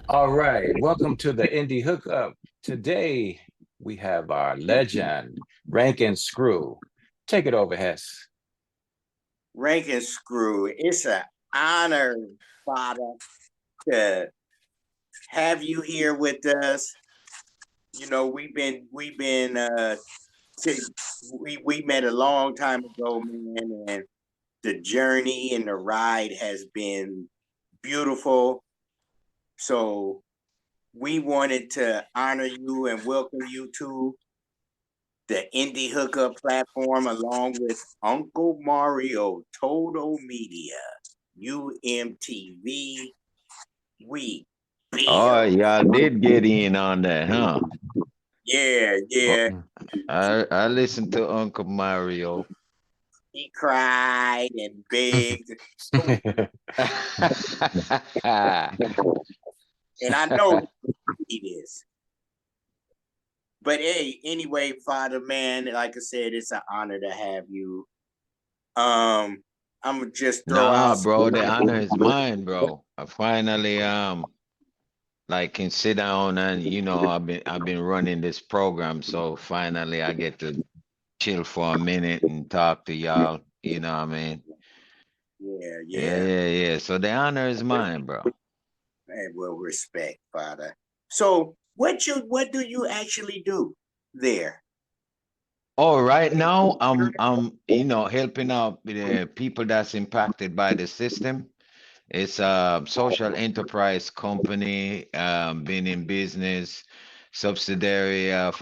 All right, welcome to the Indy Hookup. Today we have our legend, Rankin Scroo. Take it over, Hess. Rankin Scroo. It's an honor, Father, to have you here with us. You know, we met a long time ago, man, and the journey and the ride has been beautiful. So we wanted to honor you and welcome you to the Indie Hookup platform along with Uncle Mario, Total Media, UMTV. We Oh, build. y'all did get in on that, huh? Yeah, Oh, yeah. I listened to Uncle Mario. He cried and begged. And I know he is. But hey, anyway, Father man, like I said, it's an honor to have you. I'm gonna just throw Nah, out bro, the honor is mine, bro. I finally like can sit down and I've been running this program, so finally I get to chill for a minute and talk to y'all. You know what I mean? yeah, Yeah, yeah. yeah, yeah. So the honor is mine, bro. And well, respect, Father. So what do you actually do there? Oh, right now I'm helping out the people that's impacted by the system. It's a social enterprise company, been in business, subsidiary of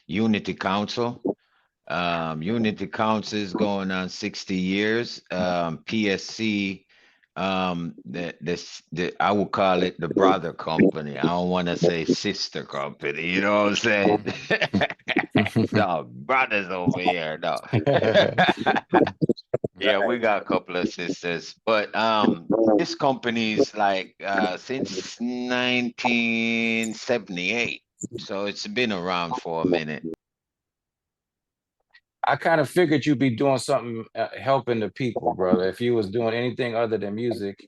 Unity Council. Unity Council is going on 60 years. PSC, the I would call it the brother company. I don't want to say sister company. You know what I'm saying? No, brothers over here. No. Yeah, we got a couple of sisters, but this company's like since 1978, so it's been around for a minute. I kind of figured you'd be doing something helping the people, brother. If you was doing anything other than music,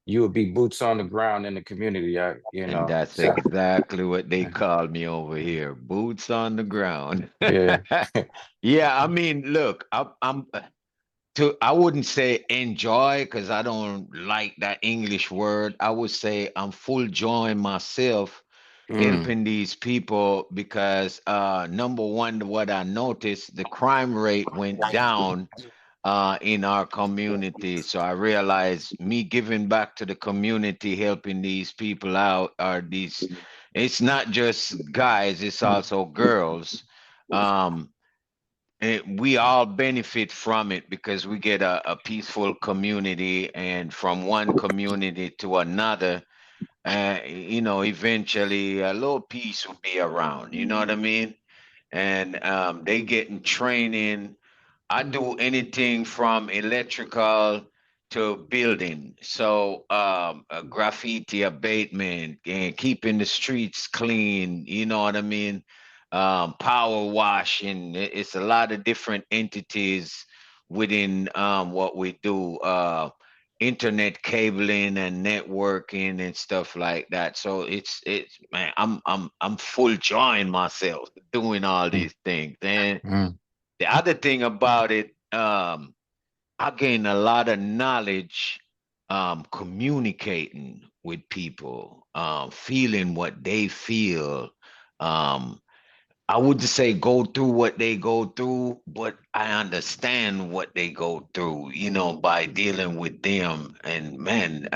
you would be boots on the ground in the community. And that's So exactly what they call me over here, boots on the ground. yeah. Yeah, I mean, look, I wouldn't say enjoy because I don't like that English word. I would say I'm full joy myself Mm. helping these people because number one, what I noticed, the crime rate went down in our community. So I realized me giving back to the community, helping these people out are these, it's not just guys, it's also girls. Um, we all benefit from it because we get a peaceful community, and from one community to another, eventually a little peace will be around. You know what I mean? And they getting training. I do anything from electrical to building. So graffiti abatement and keeping the streets clean. You know what I mean? Power washing. It's a lot of different entities within what we do. Internet cabling and networking and stuff like that. So it's man, I'm full joying myself doing all Mm. these things. And Mm. the other thing about it, I gain a lot of knowledge communicating with people, feeling what they feel. Um, I wouldn't say go through what they go through, but I understand what they go through, by dealing with them. And man,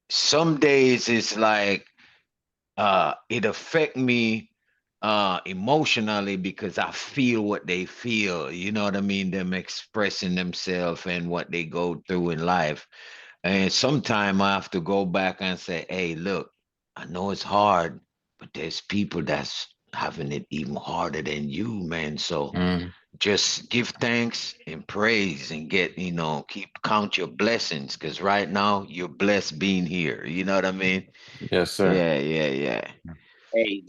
some days it's like it affect me emotionally because I feel what they feel. You know what I mean? Them expressing themselves and what they go through in life. And sometimes I have to go back and say, hey, look, I know it's hard, but there's people that's having it even harder than you, man. So Mm. just give thanks and praise and keep count your blessings because right now you're blessed being here. You know what I mean? Yes, sir. Yeah, yeah, yeah. Hey,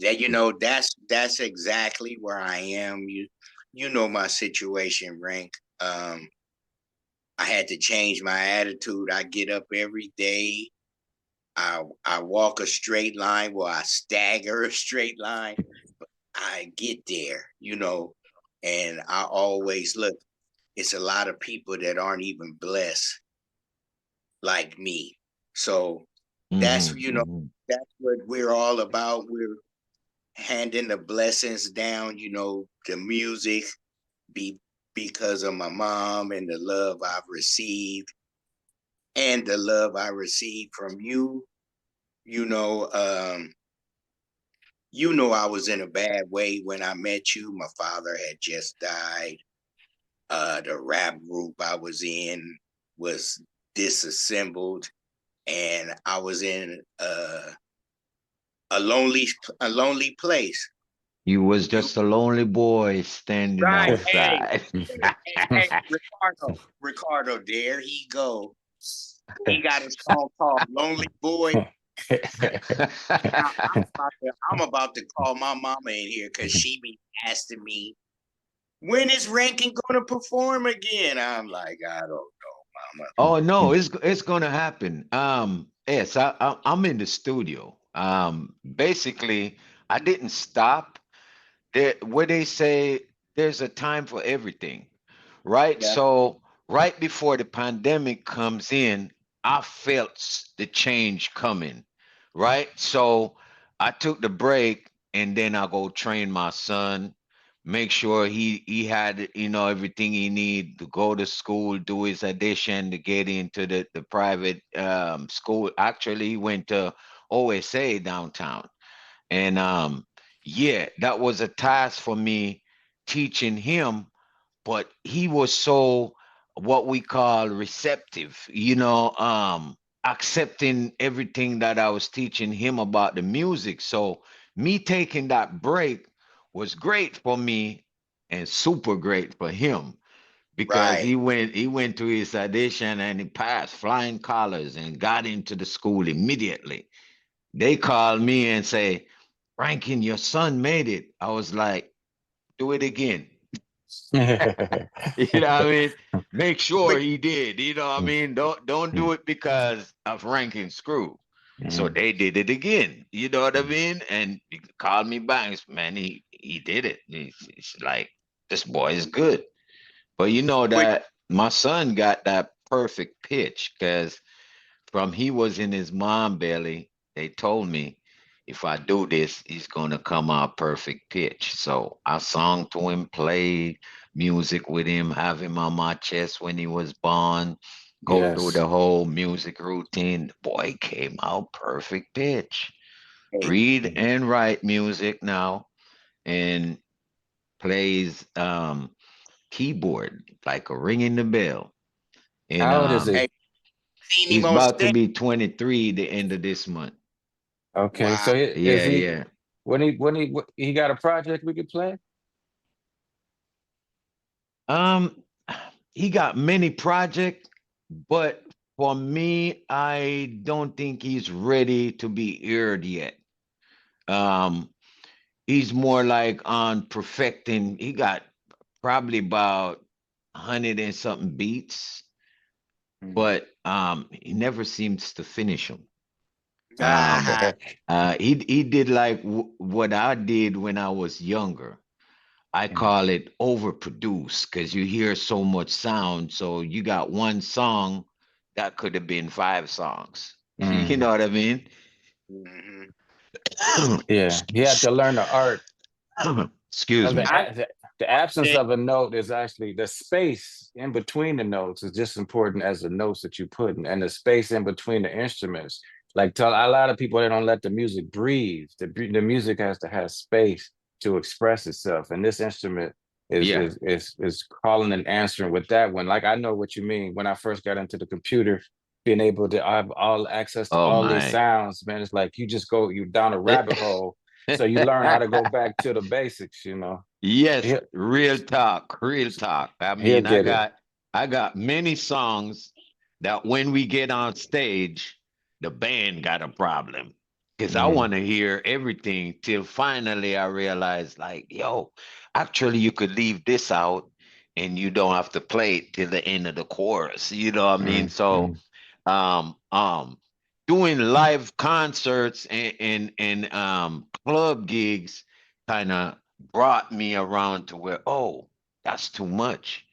that's exactly where I am. You know my situation, Rank. Um, I had to change my attitude. I get up every day. I walk a straight line, well, I stagger a straight line. I get there, and I always look. It's a lot of people that aren't even blessed like me. So that's Hmm. Hmm. that's what we're all about. We're handing the blessings down, the music be because of my mom and the love I've received and the love I received from you. You know, um, I was in a bad way when I met you. My father had just died. The rap group I was in was disassembled, and I was in a lonely place. You was You just a lonely boy standing right? Hey, outside. hey, Ricardo, there he go. He got a song called "Lonely Boy." Now, I'm about to call my mama in here because she be asking me, when is Rankin gonna perform again? I'm like, I don't know, mama. Oh no, it's gonna happen. Yes, I'm in the studio. Basically, I didn't stop. There, where they say there's a time for everything, right? Yeah, So right before the pandemic comes in, I felt the change coming, right? So I took the break and then I go train my son, make sure he had everything he need to go to school, do his audition to get into the private school. Actually, he went to OSA downtown. And yeah, that was a task for me teaching him, but he was so what we call receptive, accepting everything that I was teaching him about the music. So me taking that break was great for me and super great for him because right. he went to his audition and he passed flying colors and got into the school immediately. They called me and say, Rankin, your son made it. I was like, do it again. You know what I mean? Make sure But he did. You know what I mean? Don't do it because of Rankin Screw. So they did it again. You know what I mean? And he called me back. Man, he did it. He's like, this boy is good. But you know but that my son got that perfect pitch because from he was in his mom belly, they told me if I do this, he's gonna come out perfect pitch. So I sung to him, played music with him, have him on my chest when he was born, go through Yes. the whole music routine. The boy came out perfect pitch. hey, Read and write music now and plays keyboard like a ringing the bell. And How old is he? hey, seen him he's on about to stage. be 23 the end of this month. Okay, Wow. so is Yeah, he yeah. when he got a project we could play? Um, he got many projects, but for me, I don't think he's ready to be aired yet. Um, he's more like on perfecting. He got probably about 100 and something beats, Mm. but he never seems to finish them. Um, Ah, he did like what I did when I was younger. I call it overproduce because you hear so much sound. So you got one song that could have been five songs. You Mm. know what I mean? mhm. Yeah, he had to learn the art. Excuse Now, me. I the absence think of a note is actually the space in between the notes is just important as the notes that you put in, and the space in between the instruments. Like tell a lot of people they don't let the music breathe. The music has to have space to express itself, and this instrument Yeah. is calling and answering with that one. Like I know what you mean. When I first got into the computer, being able to have all access to Oh all these my. sounds, man, it's like you down a rabbit hole so you learn how to go back to the basics. Yes, He'll, real talk, real talk. I he'll mean, get it. I got many songs that when we get on stage, the band got a problem. Because I Mm, want to hear everything till finally I realized, like, yo, actually you could leave this out and you don't have to play it till the end of the chorus. You know what I mean? So Mm-hmm. um um doing live concerts and club gigs kind of brought me around to where, oh, that's too much.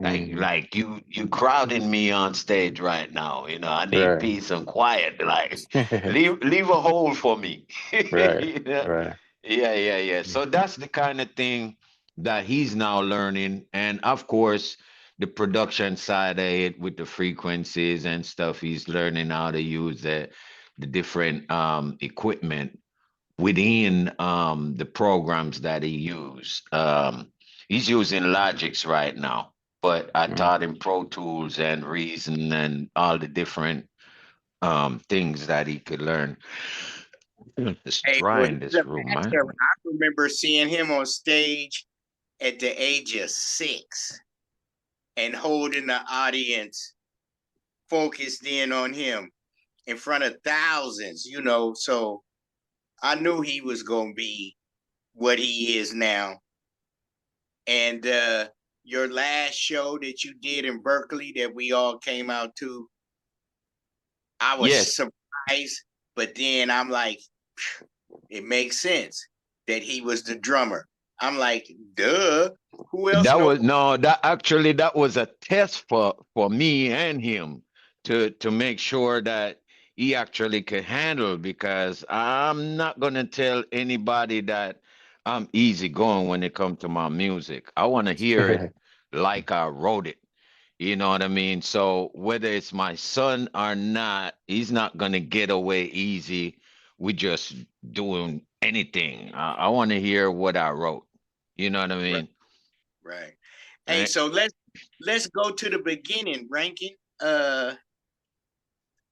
Mm-hmm. You crowding me on stage right now. You know, I need Right. peace and quiet. Like leave a hole for me. Right. You know? Right. Yeah. So that's the kind of thing that he's now learning. And of course, the production side of it with the frequencies and stuff, he's learning how to use the different equipment within the programs that he used. He's using Logix right now, but I Mm. taught him Pro Tools and Reason and all the different things that he could learn. It's Hey, dry well, in he's this a room, master. man. I remember seeing him on stage at the age of 6 and holding the audience focused in on him in front of thousands, you know. So I knew he was going to be what he is now. And your last show that you did in Berkeley that we all came out to, I was Yes, surprised, but then I'm like, it makes sense that he was the drummer. I'm like, duh. Who else that knows? was no, that actually that was a test for me and him to make sure that he actually could handle, because I'm not gonna tell anybody that I'm easy going when it comes to my music. I want to hear it like I wrote it. You know what I mean? So whether it's my son or not, he's not gonna get away easy with just doing anything. I want to hear what I wrote. You know what I Right, mean? right. Hey, Right. so let's go to the beginning, Rankin.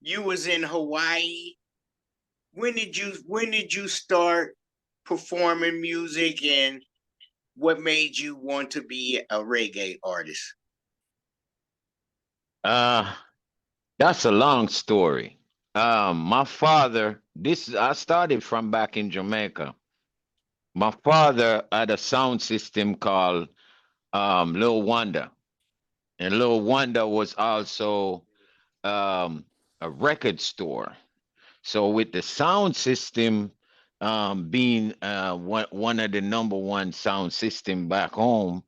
You was in Hawaii. When did you start performing music, and what made you want to be a reggae artist? Uh, that's a long story. My father, I started from back in Jamaica. My father had a sound system called Lil Wonder, and Lil Wonder was also um a record store. So with the sound system being one of the number one sound system back home,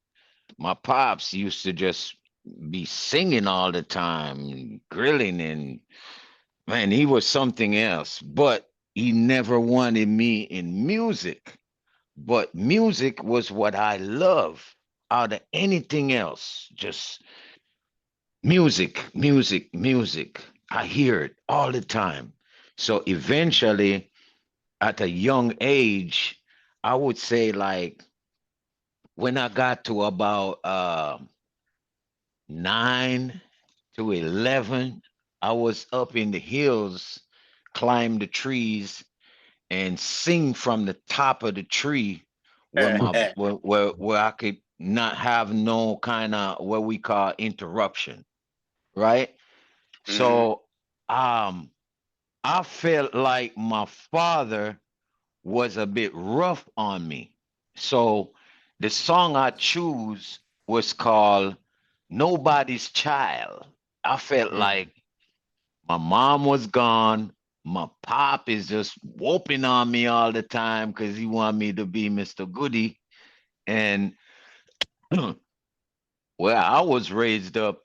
my pops used to just be singing all the time, grilling, and man, he was something else. But he never wanted me in music. But music was what I love out of anything else. Just music. I hear it all the time. So eventually, at a young age, I would say like when I got to about 9 to 11, I was up in the hills, climb the trees, and sing from the top of the tree where where I could not have no kind of what we call interruption, right? Mhm. So um I felt like my father was a bit rough on me. So the song I choose was called Nobody's Child. I felt Mm. like my mom was gone. My pop is just whooping on me all the time because he want me to be Mr. Goody. And well, I was raised up.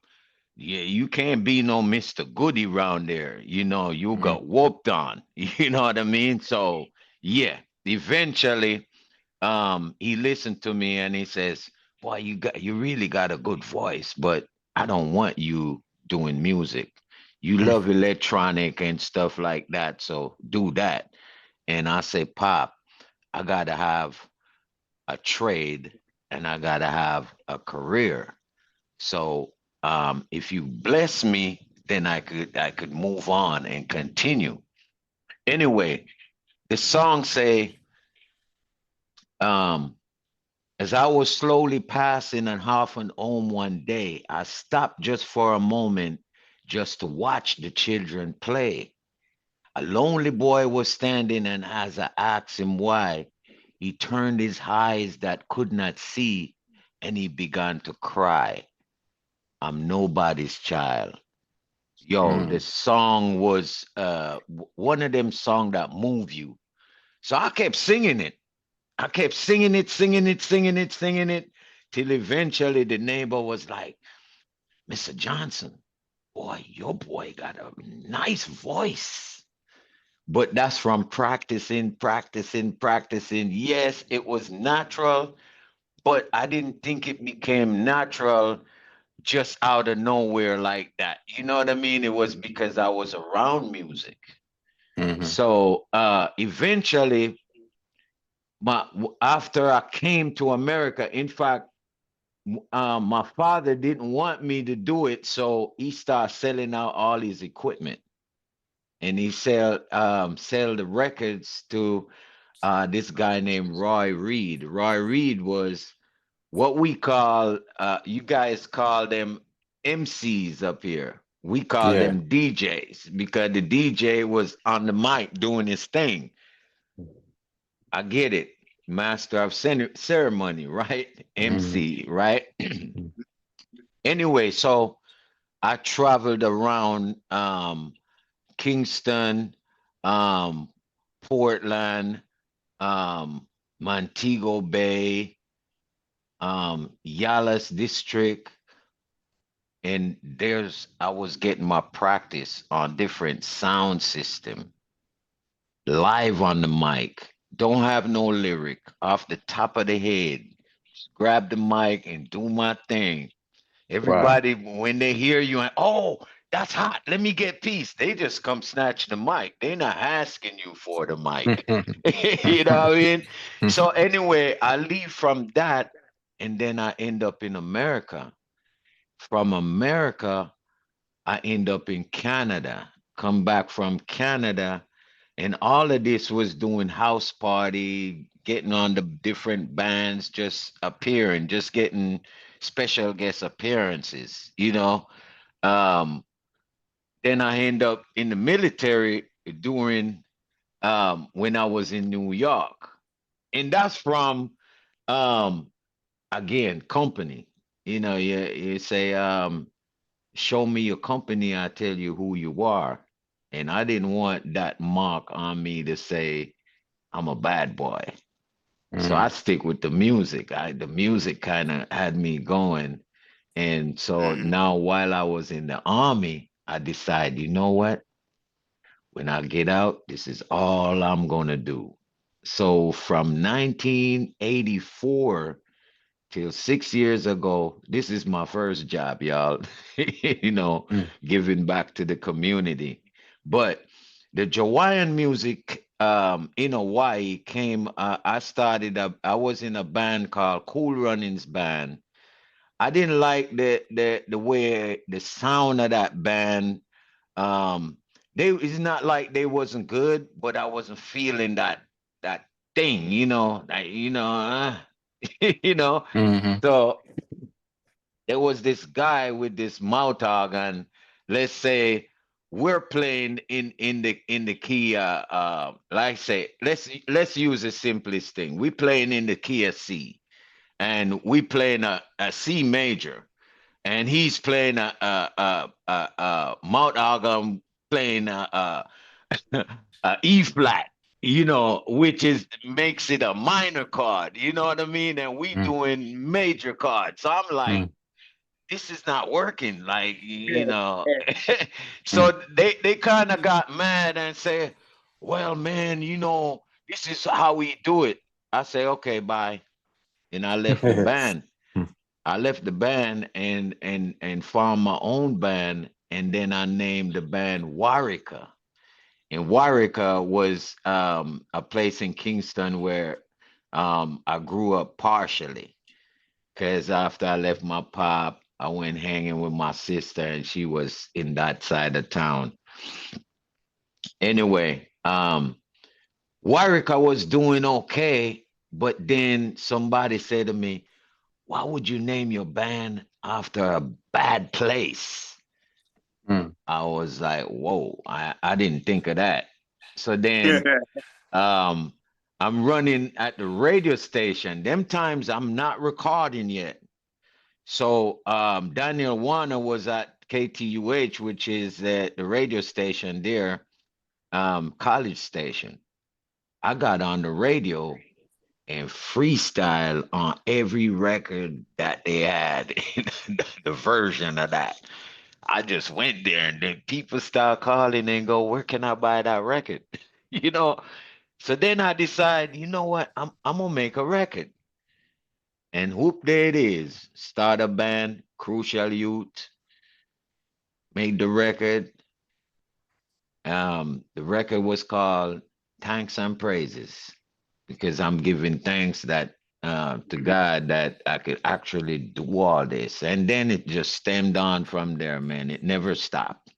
Yeah, you can't be no Mr. Goody around there. You know, you Mm. got whooped on. You know what I mean? So yeah, eventually he listened to me and he says, boy, you really got a good voice, but I don't want you doing music. You love electronic and stuff like that, so do that. And I say, Pop, I gotta have a trade and I gotta have a career. So if you bless me, then I could move on and continue. Anyway, the song say, um, as I was slowly passing an orphan home one day, I stopped just for a moment just to watch the children play. A lonely boy was standing, and as I asked him why, he turned his eyes that could not see and he began to cry. I'm nobody's child. Yo, the song was one of them songs that move you. So I kept singing it. I kept singing it, singing it, singing it, singing it, till eventually the neighbor was like, Mr. Johnson, boy, your boy got a nice voice. But that's from practicing, practicing, practicing. Yes, it was natural, but I didn't think it became natural just out of nowhere like that. You know what I mean? It was because I was around music. So eventually, after I came to America, in fact, my father didn't want me to do it, so he started selling out all his equipment, and he sell the records to this guy named Roy Reed. Roy Reed was what we call, you guys call them MCs up here. We call Yeah. them DJs because the DJ was on the mic doing his thing. I get it. Master of ceremony, right? MC, right? Anyway, so I traveled around Kingston, um, Portland, Montego Bay, Dallas District, and I was getting my practice on different sound system, live on the mic. Don't have no lyric off the top of the head. Just grab the mic and do my thing. Wow. Everybody, when they hear you, and oh, that's hot. Let me get peace. They just come snatch the mic. They're not asking you for the mic. You know what I mean? So anyway, I leave from that, and then I end up in America. From America, I end up in Canada. Come back from Canada, and all of this was doing house party, getting on the different bands, just appearing, just getting special guest appearances, you know. Um, then I end up in the military during when I was in New York. And that's from um again, company. You know, you say, show me your company, I tell you who you are. And I didn't want that mark on me to say I'm a bad boy. So I stick with the music. The music kind of had me going. And so now while I was in the army, I decided, you know what? When I get out, this is all I'm gonna do. So from 1984 till 6 years ago, this is my first job, y'all. You know, giving back to the community. But the Hawaiian music in Hawaii came. I started. I was in a band called Cool Runnings Band. I didn't like the way the sound of that band. Um, it's not like they wasn't good, but I wasn't feeling that thing. You know, you know. So there was this guy with this mouth organ. Let's say we're playing in the key. Like say, let's use the simplest thing. We playing in the key of C, and we playing a C major, and he's playing a mouth organ playing a E flat. You know, which is makes it a minor chord. You know what I mean? And we doing major chords. So I'm like, this is not working, like, you know. So they kind of got mad and say, well, man, you know, this is how we do it. I say, okay, bye. And I left the band. I left the band and formed my own band, and then I named the band Warika. And Warika was a place in Kingston where I grew up partially. Because after I left my pop, I went hanging with my sister, and she was in that side of town. Anyway, Warwick, I was doing okay, but then somebody said to me, why would you name your band after a bad place? I was like, whoa, I didn't think of that. So then um, I'm running at the radio station. Them times I'm not recording yet. So Daniel Warner was at KTUH, which is the radio station there, college station. I got on the radio and freestyle on every record that they had, the version of that. I just went there and then people start calling and go, where can I buy that record? You know, so then I decide, you know what, I'm gonna make a record. And whoop, there it is. Start a band, Crucial Youth, made the record. The record was called Thanks and Praises because I'm giving thanks that to God that I could actually do all this. And then it just stemmed on from there, man. It never stopped.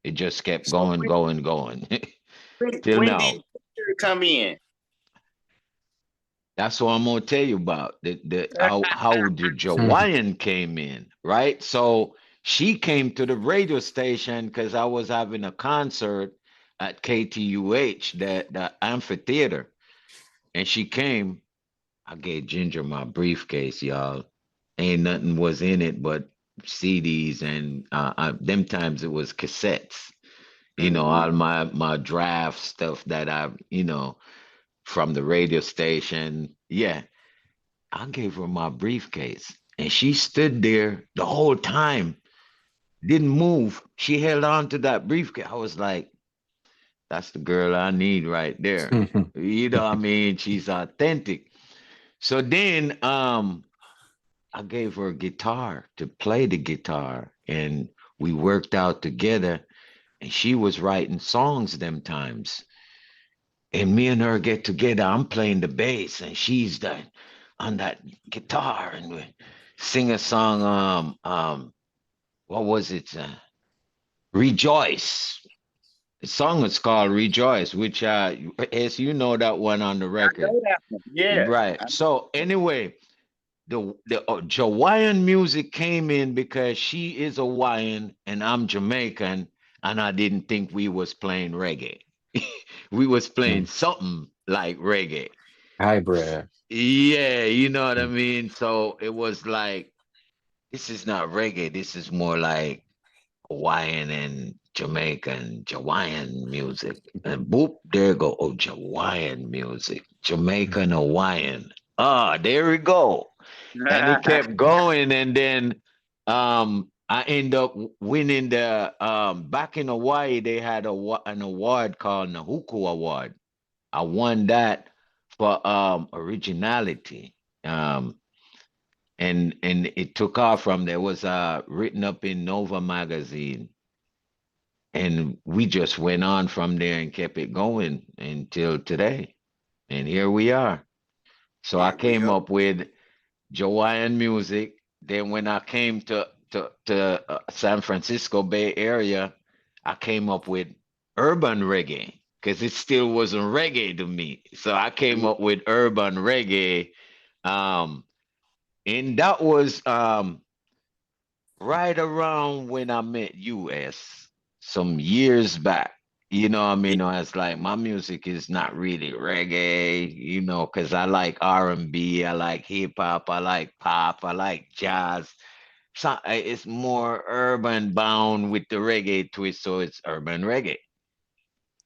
It just kept So going, going, going till when did now. Victor come in? That's what I'm gonna tell you about the how the Jawaiian came in, right? So she came to the radio station because I was having a concert at KTUH, the amphitheater, and she came. I gave Ginger my briefcase, y'all. Ain't nothing was in it but CDs and them times it was cassettes. You know, Mm-hmm. all my draft stuff that I from the radio station. Yeah, I gave her my briefcase and she stood there the whole time, didn't move. She held on to that briefcase. I was like, that's the girl I need right there. You know what I mean? She's authentic. So then I gave her a guitar to play the guitar and we worked out together and she was writing songs them times. And me and her get together. I'm playing the bass and she's on that guitar and we sing a song. What was it? Rejoice. The song is called Rejoice, which as you know that one on the I record, know that one. Yeah. right? So anyway, the Hawaiian music came in because she is Hawaiian and I'm Jamaican, and I didn't think we was playing reggae. We was playing something like reggae. Hybrid. Yeah, you know what I mean? So it was like, this is not reggae. This is more like Hawaiian and Jamaican, Hawaiian music. And boop, there you go. Oh, Hawaiian music. Jamaican, Hawaiian. Ah, there we go. And it kept going. And then I end up winning the back in Hawaii, they had an award called Nahuku Award. I won that for originality. Um, and it took off from there. It was written up in Nova magazine. And we just went on from there and kept it going until today. And here we are. So I Here we came go. up with Hawaiian music. Then when I came to San Francisco Bay Area, I came up with urban reggae because it still wasn't reggae to me. So I came up with urban reggae. Um, and that was right around when I met US some years back. You know, what I Yeah, mean, I was like, my music is not really reggae, because I like R&B, I like hip hop, I like pop, I like jazz. So it's more urban bound with the reggae twist, so it's urban reggae.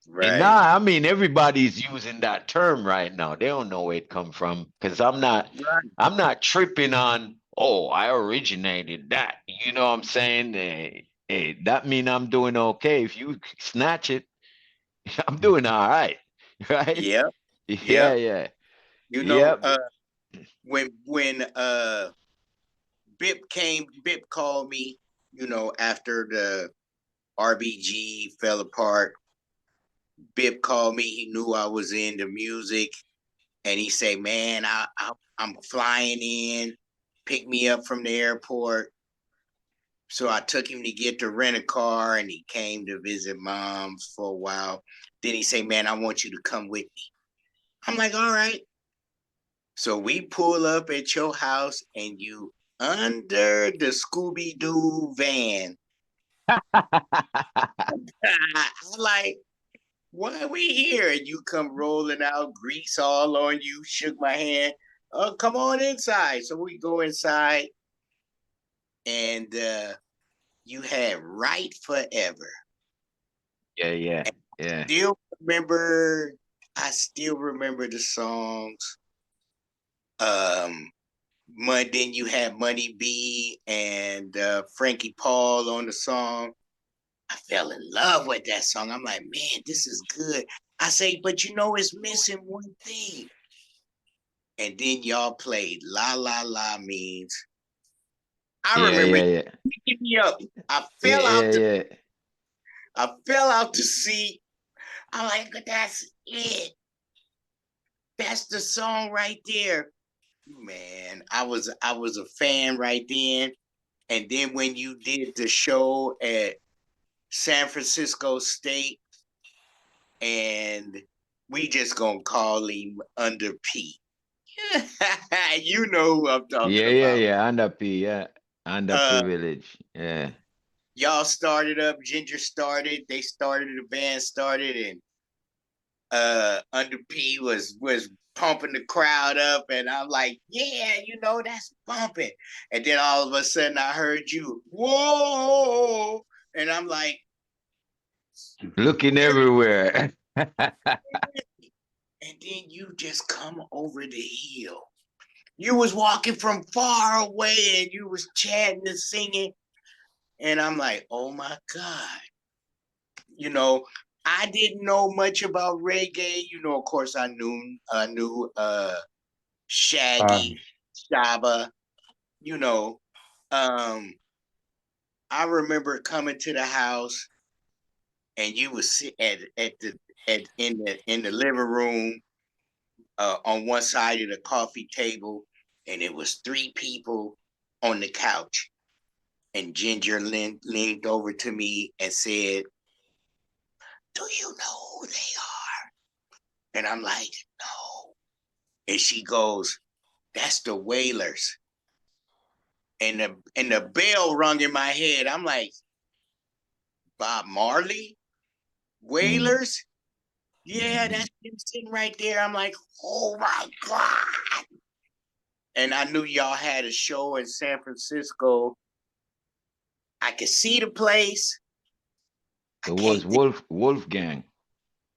And right. now, I mean, everybody's using that term right now. They don't know where it come from because Right. I'm not tripping on, oh, I originated that. You know what I'm saying? Hey, that mean I'm doing okay. If you snatch it, I'm doing all right. Right? Yep. Yeah, Yep. yeah. You know, Yep. when Bip called me, after the RBG fell apart. Bip called me. He knew I was into music, and he said, "Man, I'm flying in. Pick me up from the airport." So I took him to get to rent a car, and he came to visit moms for a while. Then he said, "Man, I want you to come with me." I'm like, "All right." So we pull up at your house, and you under the Scooby Doo van. I'm like, why are we here? And you come rolling out, grease all on you, shook my hand. Oh, come on inside. So we go inside. and you had Right Forever. Yeah. Still remember, I still remember the songs. Then you had Money B and Frankie Paul on the song. I fell in love with that song. I'm like, man, this is good. I say, but you know, it's missing one thing. And then y'all played La La La Means. I remember Yeah. picking me up. I fell out the Yeah. I fell out the seat. I'm like, that's it. That's the song right there. Man, I was a fan right then. And then when you did the show at San Francisco State, and we just gonna call him Under P. You know who I'm talking about. Yeah. Under P, yeah. Uh, Underprivileged. Yeah. y'all started up, Ginger started, they started, the band started, and Under P was pumping the crowd up, and I'm like, yeah, you know, that's bumping. And then all of a sudden I heard you, whoa, and I'm like, Looking where? everywhere. And then you just come over the hill. You was walking from far away and you was chanting and singing. And I'm like, oh my God. You know, I didn't know much about reggae. You know, of course I knew Shaggy, Shaba, you know. Um, I remember coming to the house and you was sit at the in the living room on one side of the coffee table, and it was three people on the couch. And Ginger leaned over to me and said, do you know who they are? And I'm like, no. And she goes, that's the Wailers. And the bell rung in my head. I'm like, Bob Marley? Wailers? Yeah, that's him sitting right there. I'm like, oh my God. And I knew y'all had a show in San Francisco. I could see the place. I It was can't think. Wolfgang.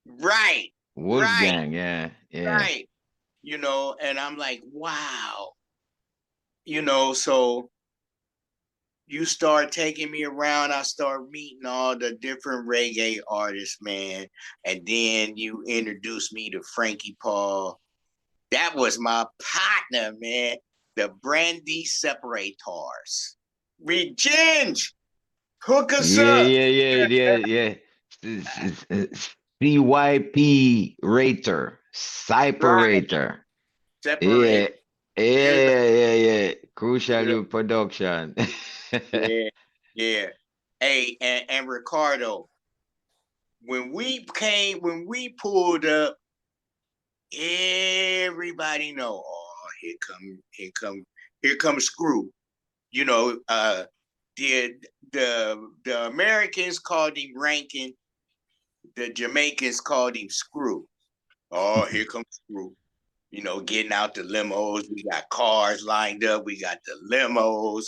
Right, right, Wolfgang, yeah. right. You know, and I'm like, wow. You know, so you start taking me around. I start meeting all the different reggae artists, man. And then you introduced me to Frankie Paul. That was my partner, man. The Brandy Separators. Reg, hook us up. Yeah. CYP Rater, Right. Cyperator. Separate. Yeah. You know, Yeah. Crucial you know, Youth Production. yeah, yeah. Hey, and Ricardo, when we pulled up, everybody know, oh, here come Screw. You know, the the Americans called him Rankin, the Jamaicans called him Screw. Oh, here comes Screw. You know, getting out the limos. We got cars lined up. We got the limos.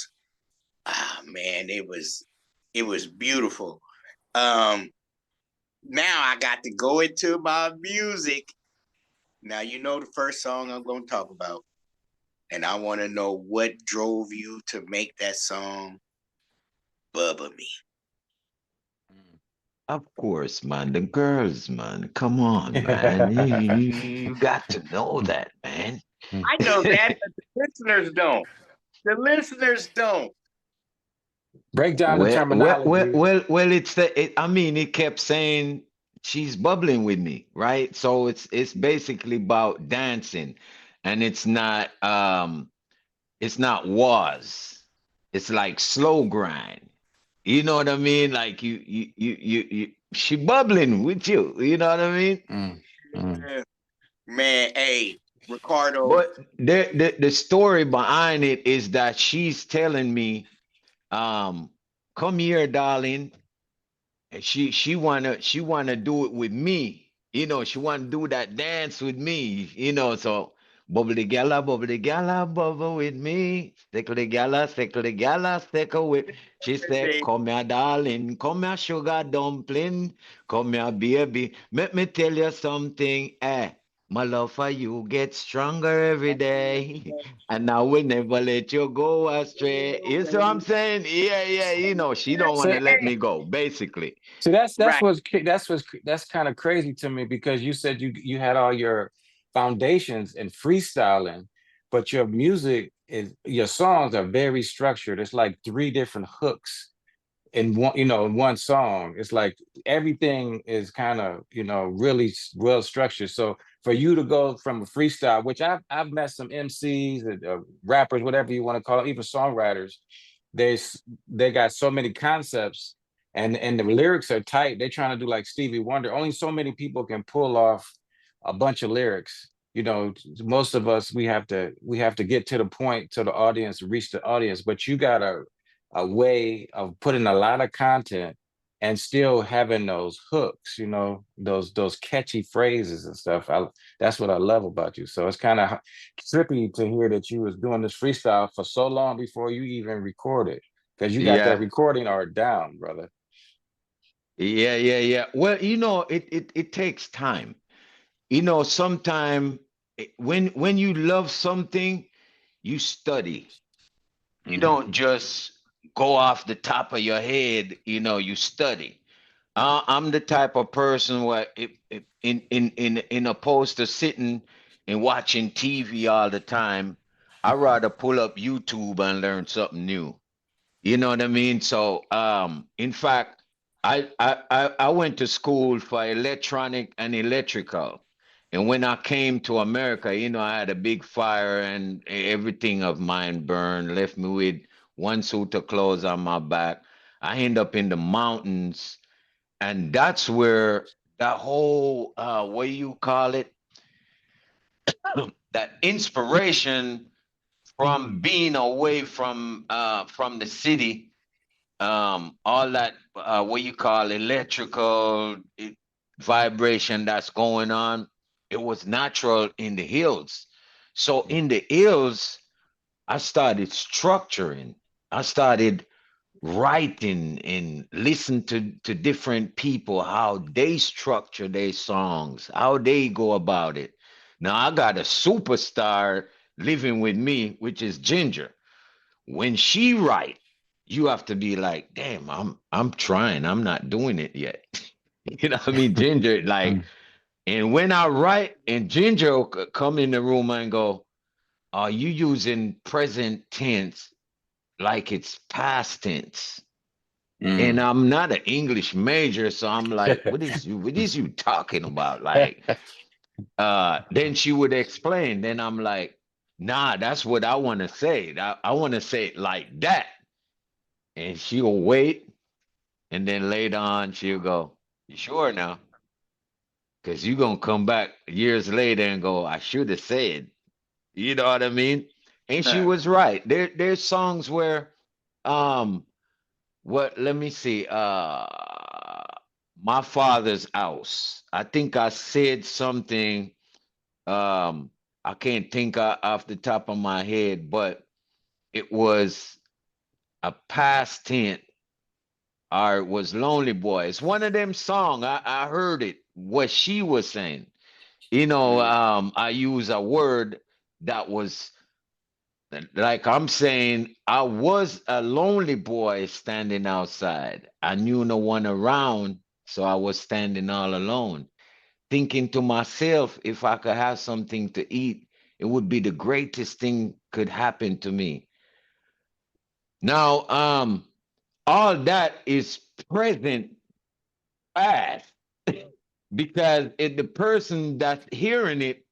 Ah, man, it was beautiful. Um, Now I got to go into my music. Now you know the first song I'm gonna talk about, and I want to know what drove you to make that song, "Bubba Me." Of course, man. The girls, man. Come on, man. You got to know that, man. I know that, but the listeners don't. The listeners don't. Break down the terminology. It's I mean, it kept saying she's bubbling with me, right? So it's basically about dancing, and it's not was. It's like slow grind. You know what I mean? Like she bubbling with you. You know what I mean? Mm, mm. Yeah. Man, hey, Ricardo. But the story behind it is that she's telling me, come here, darling. And she wanna do it with me. You know, she wanna do that dance with me, you know. So Bubbly gala, bubble with me. Stickle the gala, stickle with. She said, See, come here, darling, come here, sugar dumpling, come here, baby. Let me tell you something, eh? My love for you gets stronger every day, and I will never let you go astray. You see what I'm saying? Yeah, yeah, you know, she don't want So, to let me go, basically. so right. that's kind of crazy to me because you said you had all your foundations in freestyling, but your music is your songs are very structured. It's like three different hooks in one, in one song. It's like everything is kind of, really well structured. So for you to go from a freestyle, which I've met some MCs and rappers, whatever you want to call it, even songwriters, they got so many concepts and the lyrics are tight. They're trying to do like Stevie Wonder. Only so many people can pull off a bunch of lyrics. Most of us we have to get to the point to the audience, reach the audience, but you got a way of putting a lot of content and still having those hooks, those catchy phrases and stuff. That's what I love about you. So it's kind of trippy to hear that you was doing this freestyle for so long before you even recorded, because you got that Yeah. recording art down, brother. Yeah, yeah, yeah. Well, you know, it takes time. You know, sometime when you love something, you study. You Hmm. don't just go off the top of your head, you know, you study. I'm the type of person where in opposed to sitting and watching TV all the time, I rather pull up YouTube and learn something new. You know what I mean? So, in fact, I went to school for electronic and electrical, and when I came to America, you know, I had a big fire and everything of mine burned, left me with one suit of clothes on my back. I end up in the mountains, and that's where that whole what do you call it? That inspiration from being away from the city, all that what you call electrical vibration that's going on, it was natural in the hills. So in the hills, I started structuring. I started writing and listen to different people, how they structure their songs, how they go about it. Now I got a superstar living with me, which is Ginger. When she write, you have to be like, damn, I'm trying. I'm not doing it yet. You know what I mean? Ginger, like, and when I write and Ginger will come in the room and go, are you using present tense like it's past tense? And Mm. I'm not an English major, so I'm like, what is you talking about? Like, then she would explain. Then I'm like, nah, that's what I want to say. I want to say it like that. And she'll wait, and then later on she'll go, you sure now? Because you're gonna come back years later and go, I should have said. You know what I mean? And she was right. There's songs where what let me see, my father's house. I think I said something, um I can't think off the top of my head, but it was a past tense, or it was Lonely Boy. It's one of them song. I heard it, what she was saying. You know, I use a word that was like I'm saying, I was a lonely boy standing outside. I knew no one around, so I was standing all alone, thinking to myself, if I could have something to eat, it would be the greatest thing could happen to me. Now, all that is present past because the person that's hearing it,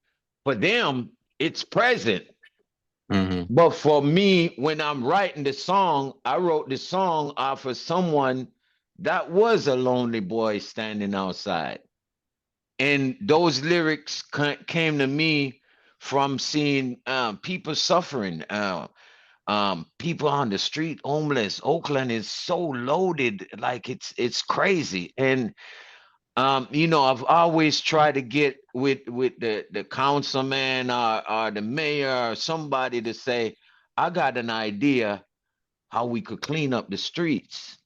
for them, it's present. Hmm. But for me, when I'm writing the song, I wrote the song off of someone that was a lonely boy standing outside. And those lyrics came to me from seeing people suffering, people on the street, homeless. Oakland is so loaded, like it's crazy. And You know, I've always tried to get with the councilman or the mayor or somebody to say, I got an idea how we could clean up the streets.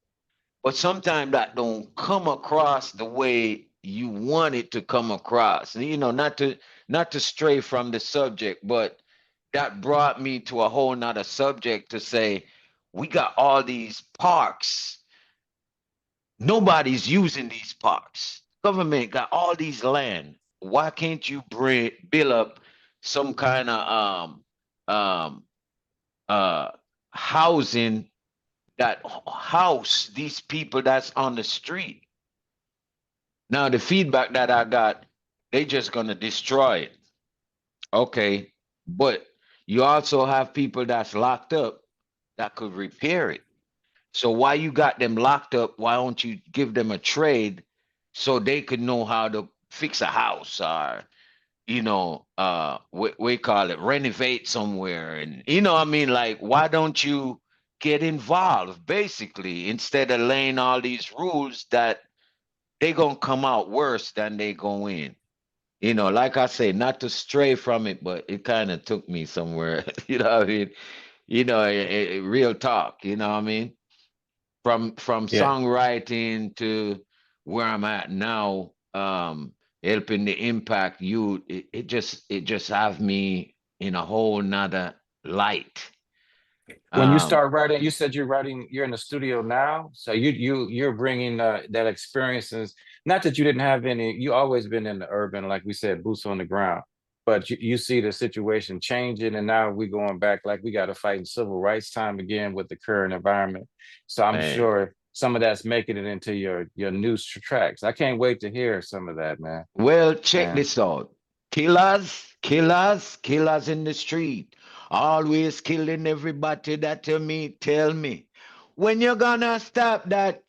But sometimes that don't come across the way you want it to come across. You know, not to stray from the subject, but that brought me to a whole nother subject to say, we got all these parks. Nobody's using these parks. Government got all these land. Why can't you build up some kind of um uh housing that house these people that's on the street? Now the feedback that I got, they just gonna destroy it. Okay, but you also have people that's locked up that could repair it. So why you got them locked up? Why don't you give them a trade so they could know how to fix a house or we call it renovate somewhere? And I mean, like, why don't you get involved basically instead of laying all these rules that they gonna come out worse than they go in? Like I say, not to stray from it, but it kind of took me somewhere. You know what I mean? Real talk. You know what I mean? From Yeah. songwriting to where I'm at now, helping the impact youth, it just have me in a whole nother light. When you Um, start writing, you said you're in the studio now, so you're bringing that experiences. Not that you didn't have any, you always been in the urban, like we said, boots on the ground. But you see the situation changing, and now we going back like we got to fight in civil rights time again with the current environment. So I'm man. sure some of that's making it into your new tracks. I can't wait to hear some of that, man. Well, check Man. this out. Killers, killers, killers in the street. Always killing everybody that tell me. When you gonna stop that?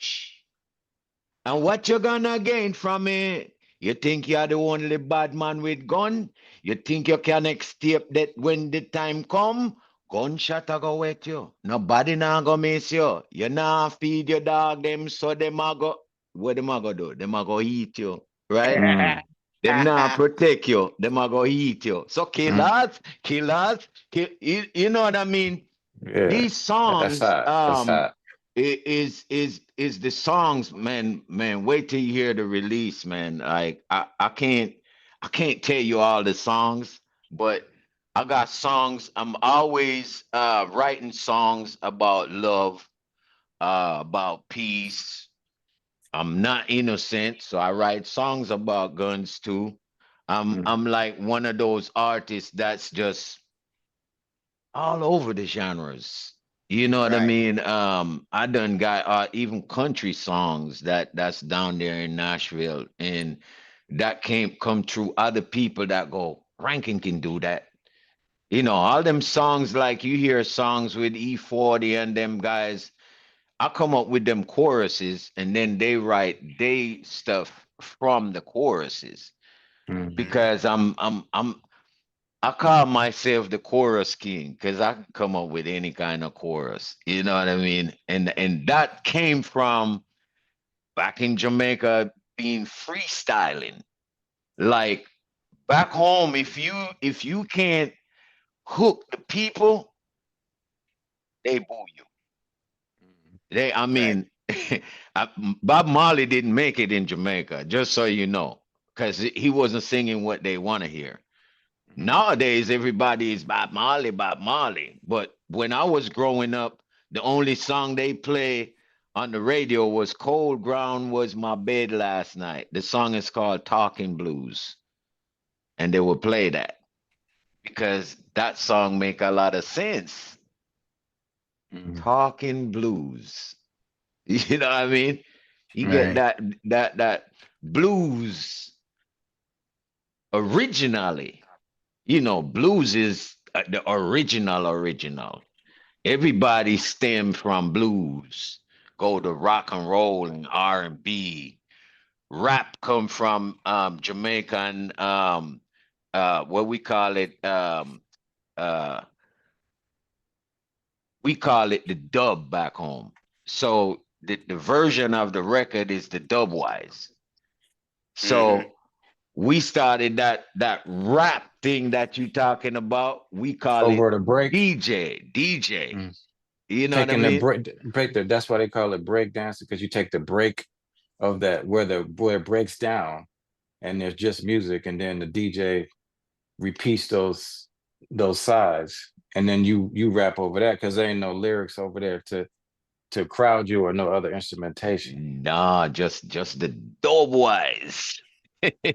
And what you gonna gain from it? You think you're the only bad man with gun? You think you can escape that when the time come? Gunshot a go wet you. Nobody now go miss you. You now feed your dog them, so them a go. What them a go do? Them a go eat you, right? Mm, Them now protect you. Them a go eat you. So mm, you know what I mean? yeah, These that's songs hot. That's hot. is the songs, man. Wait till you hear the release, man. Like I can't tell you all the songs, but I got songs. I'm always writing songs about love, about peace. I'm not innocent, so I write songs about guns too. Mm, I'm like one of those artists that's just all over the genres. You know what I Right. mean? I done got even country songs that's down there in Nashville, and that came come through other people that go, Rankin can do that. All them songs like you hear songs with E40 and them guys. I come up with them choruses, and then they write they stuff from the choruses mm, Mhm. because I call myself the chorus king because I can come up with any kind of chorus. You know what I mean? And that came from back in Jamaica being freestyling. Like back home, if you can't hook the people, they boo you. I Right. mean, Bob Marley didn't make it in Jamaica, just so you know, because he wasn't singing what they want to hear. mhm, Nowadays, everybody is Bob Marley, Bob Marley. But when I was growing up, the only song they play on the radio was Cold Ground Was My Bed Last Night. The song is called Talking Blues. And they would play that because that song make a lot of sense. mm, Talking blues. You know what I mean? You get Right. that blues originally. Blues is the original. Everybody stem from blues, go to rock and roll and R&B. Rap come from Jamaican, what uh we call it the dub back home. So the version of the record is the dub wise. Mm-hmm. So we started that rap thing that you talking about. We call it Over the break. DJ. Mm. You know what I Taking the mean? break there. That's why they call it break dancing, because you take the break of that where it breaks down and there's just music, and then the DJ repeats those sides, and then you rap over that because there ain't no lyrics over there to crowd you or no other instrumentation. Nah, just the doughboys.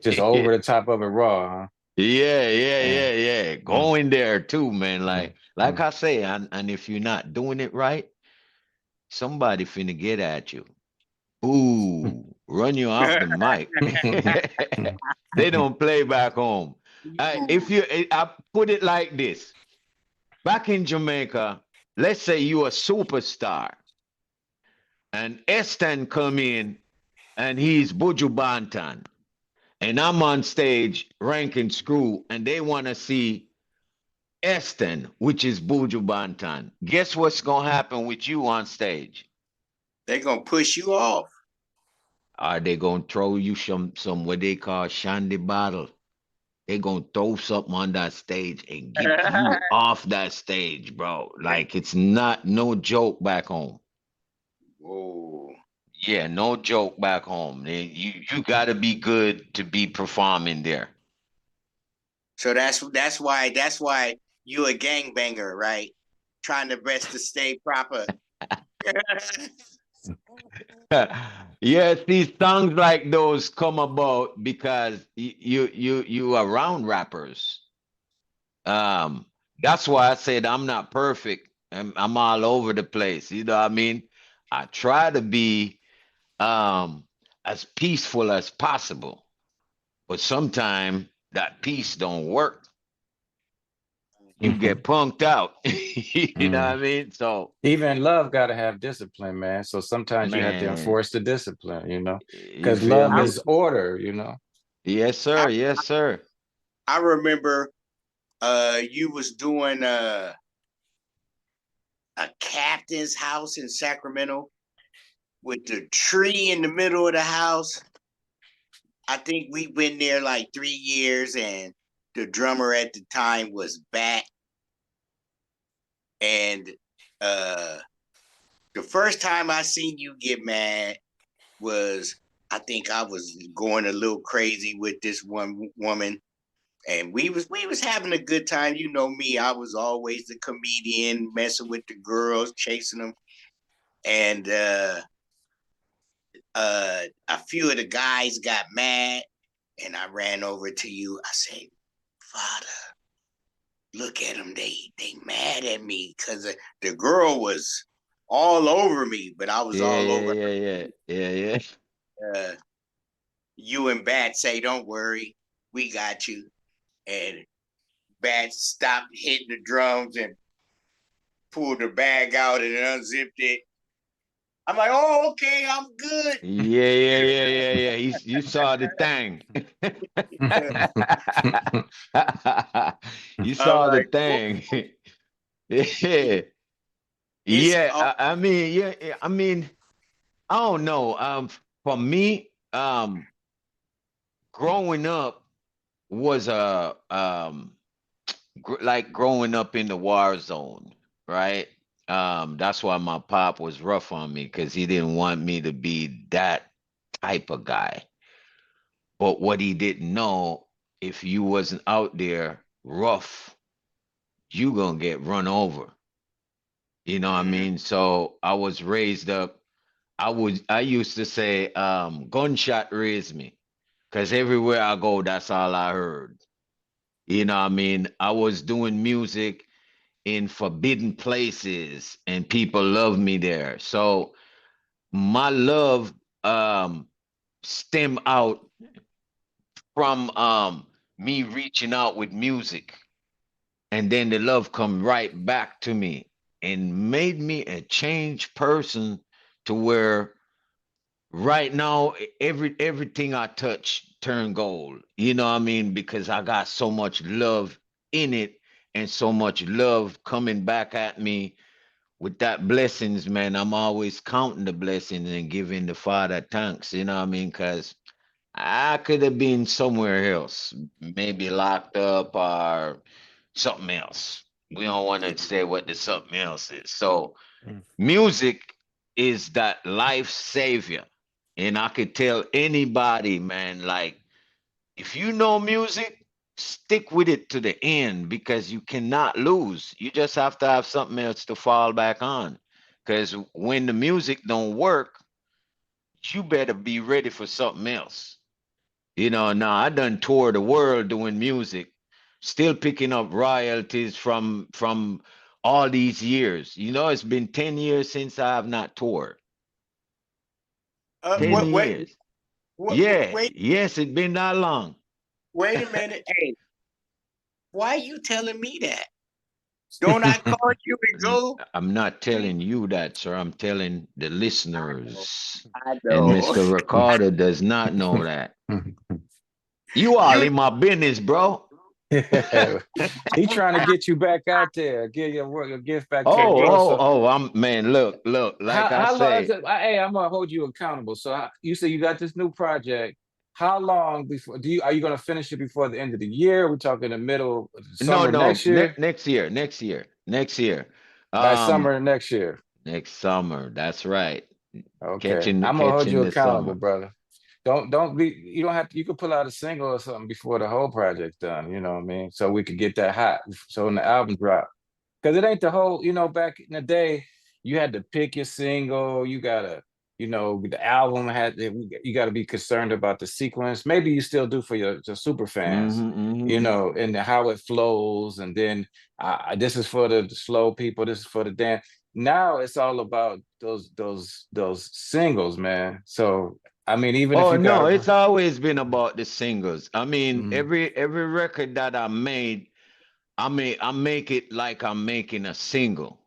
Just over the top of it raw, huh? Yeah. Yeah. Mm, Go in there too, man. mm, Like mm. I say, and if you're not doing it right, somebody finna get at you. Ooh, run you off the mic. They don't play back home. If you, I put it like this: back in Jamaica, let's say you a superstar, and Eston come in, and he's Buju Banton, and I'm on stage, Rankin Scroo, and they want to see Eston, which is Buju Banton. Guess what's gonna happen with you on stage? They're gonna push you off. Are they gonna throw you some what they call shandy bottle? They gonna throw something on that stage and get you off that stage, bro. Like it's not no joke back home. Whoa. Yeah, no joke back home. You gotta be good to be performing there. So that's why you a gangbanger, right? Trying the best to stay proper. Yeah, these songs like those come about because you around rappers. Um, that's why I said I'm not perfect. I'm all over the place. You know what I mean? I try to be as peaceful as possible, but sometimes that peace don't work. You get punked out. You know what I Mm. mean? So, Even love got to have discipline, man. So sometimes you have to man, enforce the discipline, you because feel love I, me? is order. Yes, I sir. Yes, sir. I remember you was doing a captain's house in Sacramento with the tree in the middle of the house. I think we've been there like 3 years, and the drummer at the time was back. And uh, the first time I seen you get mad was, I think I was going a little crazy with this one woman, and we was having a good time. You know me, I was always the comedian, messing with the girls, chasing them, and a few of the guys got mad, and I ran over to you. I said, Father, look at them. They mad at me because the girl was all over me, but I was Yeah, all yeah, over yeah, yeah, yeah, yeah. her. You and Bat say, don't worry, we got you. And Bat stopped hitting the drums and pulled the bag out and unzipped it. I'm like, oh, okay, I'm good. Yeah. You saw the thing. You I'm saw the like, thing. Yeah. it's Yeah. I mean, yeah. I mean, I don't know. For me, growing up was like growing up in the war zone, right? That's why my pop was rough on me because he didn't want me to be that type of guy. But what he didn't know, if you wasn't out there rough, you gonna get run over. You know what I mm, mean? So I was raised up. I used to say, gunshot raised me. Cause everywhere I go, that's all I heard. You know what I mean? I was doing music in forbidden places and people love me there. So my love stem out from me reaching out with music, and then the love come right back to me and made me a changed person to where right now everything I touch turn gold. You know what I mean? Because I got so much love in it and so much love coming back at me with that blessings, man. I'm always counting the blessings and giving the Father thanks. You know what I mean? Because I could have been somewhere else, maybe locked up or something else. We don't want Yeah. to say what the something else is. So Mm. music is that life savior. And I could tell anybody, man, like if you know music, stick with it to the end because you cannot lose. You just have to have something else to fall back on. Because when the music don't work, you better be ready for something else. Now I done toured the world doing music, still picking up royalties from all these years. It's been 10 years since I have not toured. 10 What? Wait. years. What? Yeah, Wait. yes, it's been that long. Wait a minute. Hey, why are you telling me that? Don't I call you and go? I'm not Hey, telling you that, sir. I'm telling the I know. listeners. I And know. Mr. Ricardo does not know that. You all You in my business, bro. He trying to get you back out there, get your work, your gift back to the Oh, world. oh, So oh, I'm man, look, like I how long? say, Hey, I'm gonna hold you accountable. So you say you got this new project. How long before are you gonna finish it before the end of the year? We're talking the middle, no, summer no, next year, next year, next year. by Um, summer next year. next summer, that's right. Okay, Catching I'm gonna hold catching you the accountable, summer. brother. Don't be. You don't have to. You could pull out a single or something before the whole project's done. You know what I mean? So we could get that hot. So when the album drop. Because it ain't the whole, back in the day, you had to pick your single. You gotta, the album you gotta be concerned about the sequence. Maybe you still do for your super fans, Hmm, hmm. and how it flows. And then this is for the slow people. This is for the dance. Now it's all about those singles, man. So I mean, even if Oh you got no, to, it's always been about the singles. I mean, mm, every record that I made, I make it like I'm making a single,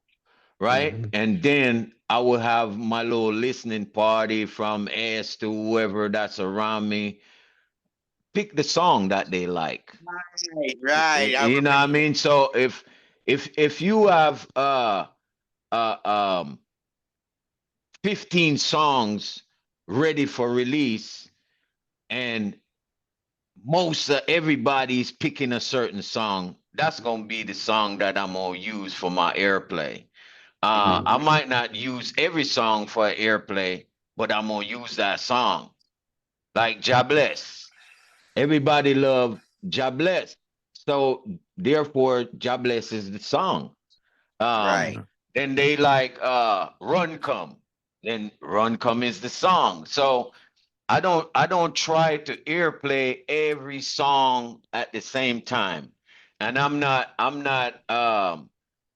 right? mhm. And then I will have my little listening party from S to whoever that's around me. Pick the song that they like. right, right. I You know what I remember that. mean? So if you have uh um 15 songs ready for release and most everybody's picking a certain song, that's gonna be the song that I'm gonna use for my airplay. I Mhm. might not use every song for airplay, but I'm gonna use that song. Like Jobless. Everybody love Jobless. So therefore, Jobless is the song. Um, Right. Mhm. then they like Run Come. Then Run Come is the song. So I don't try to airplay every song at the same time. And I'm not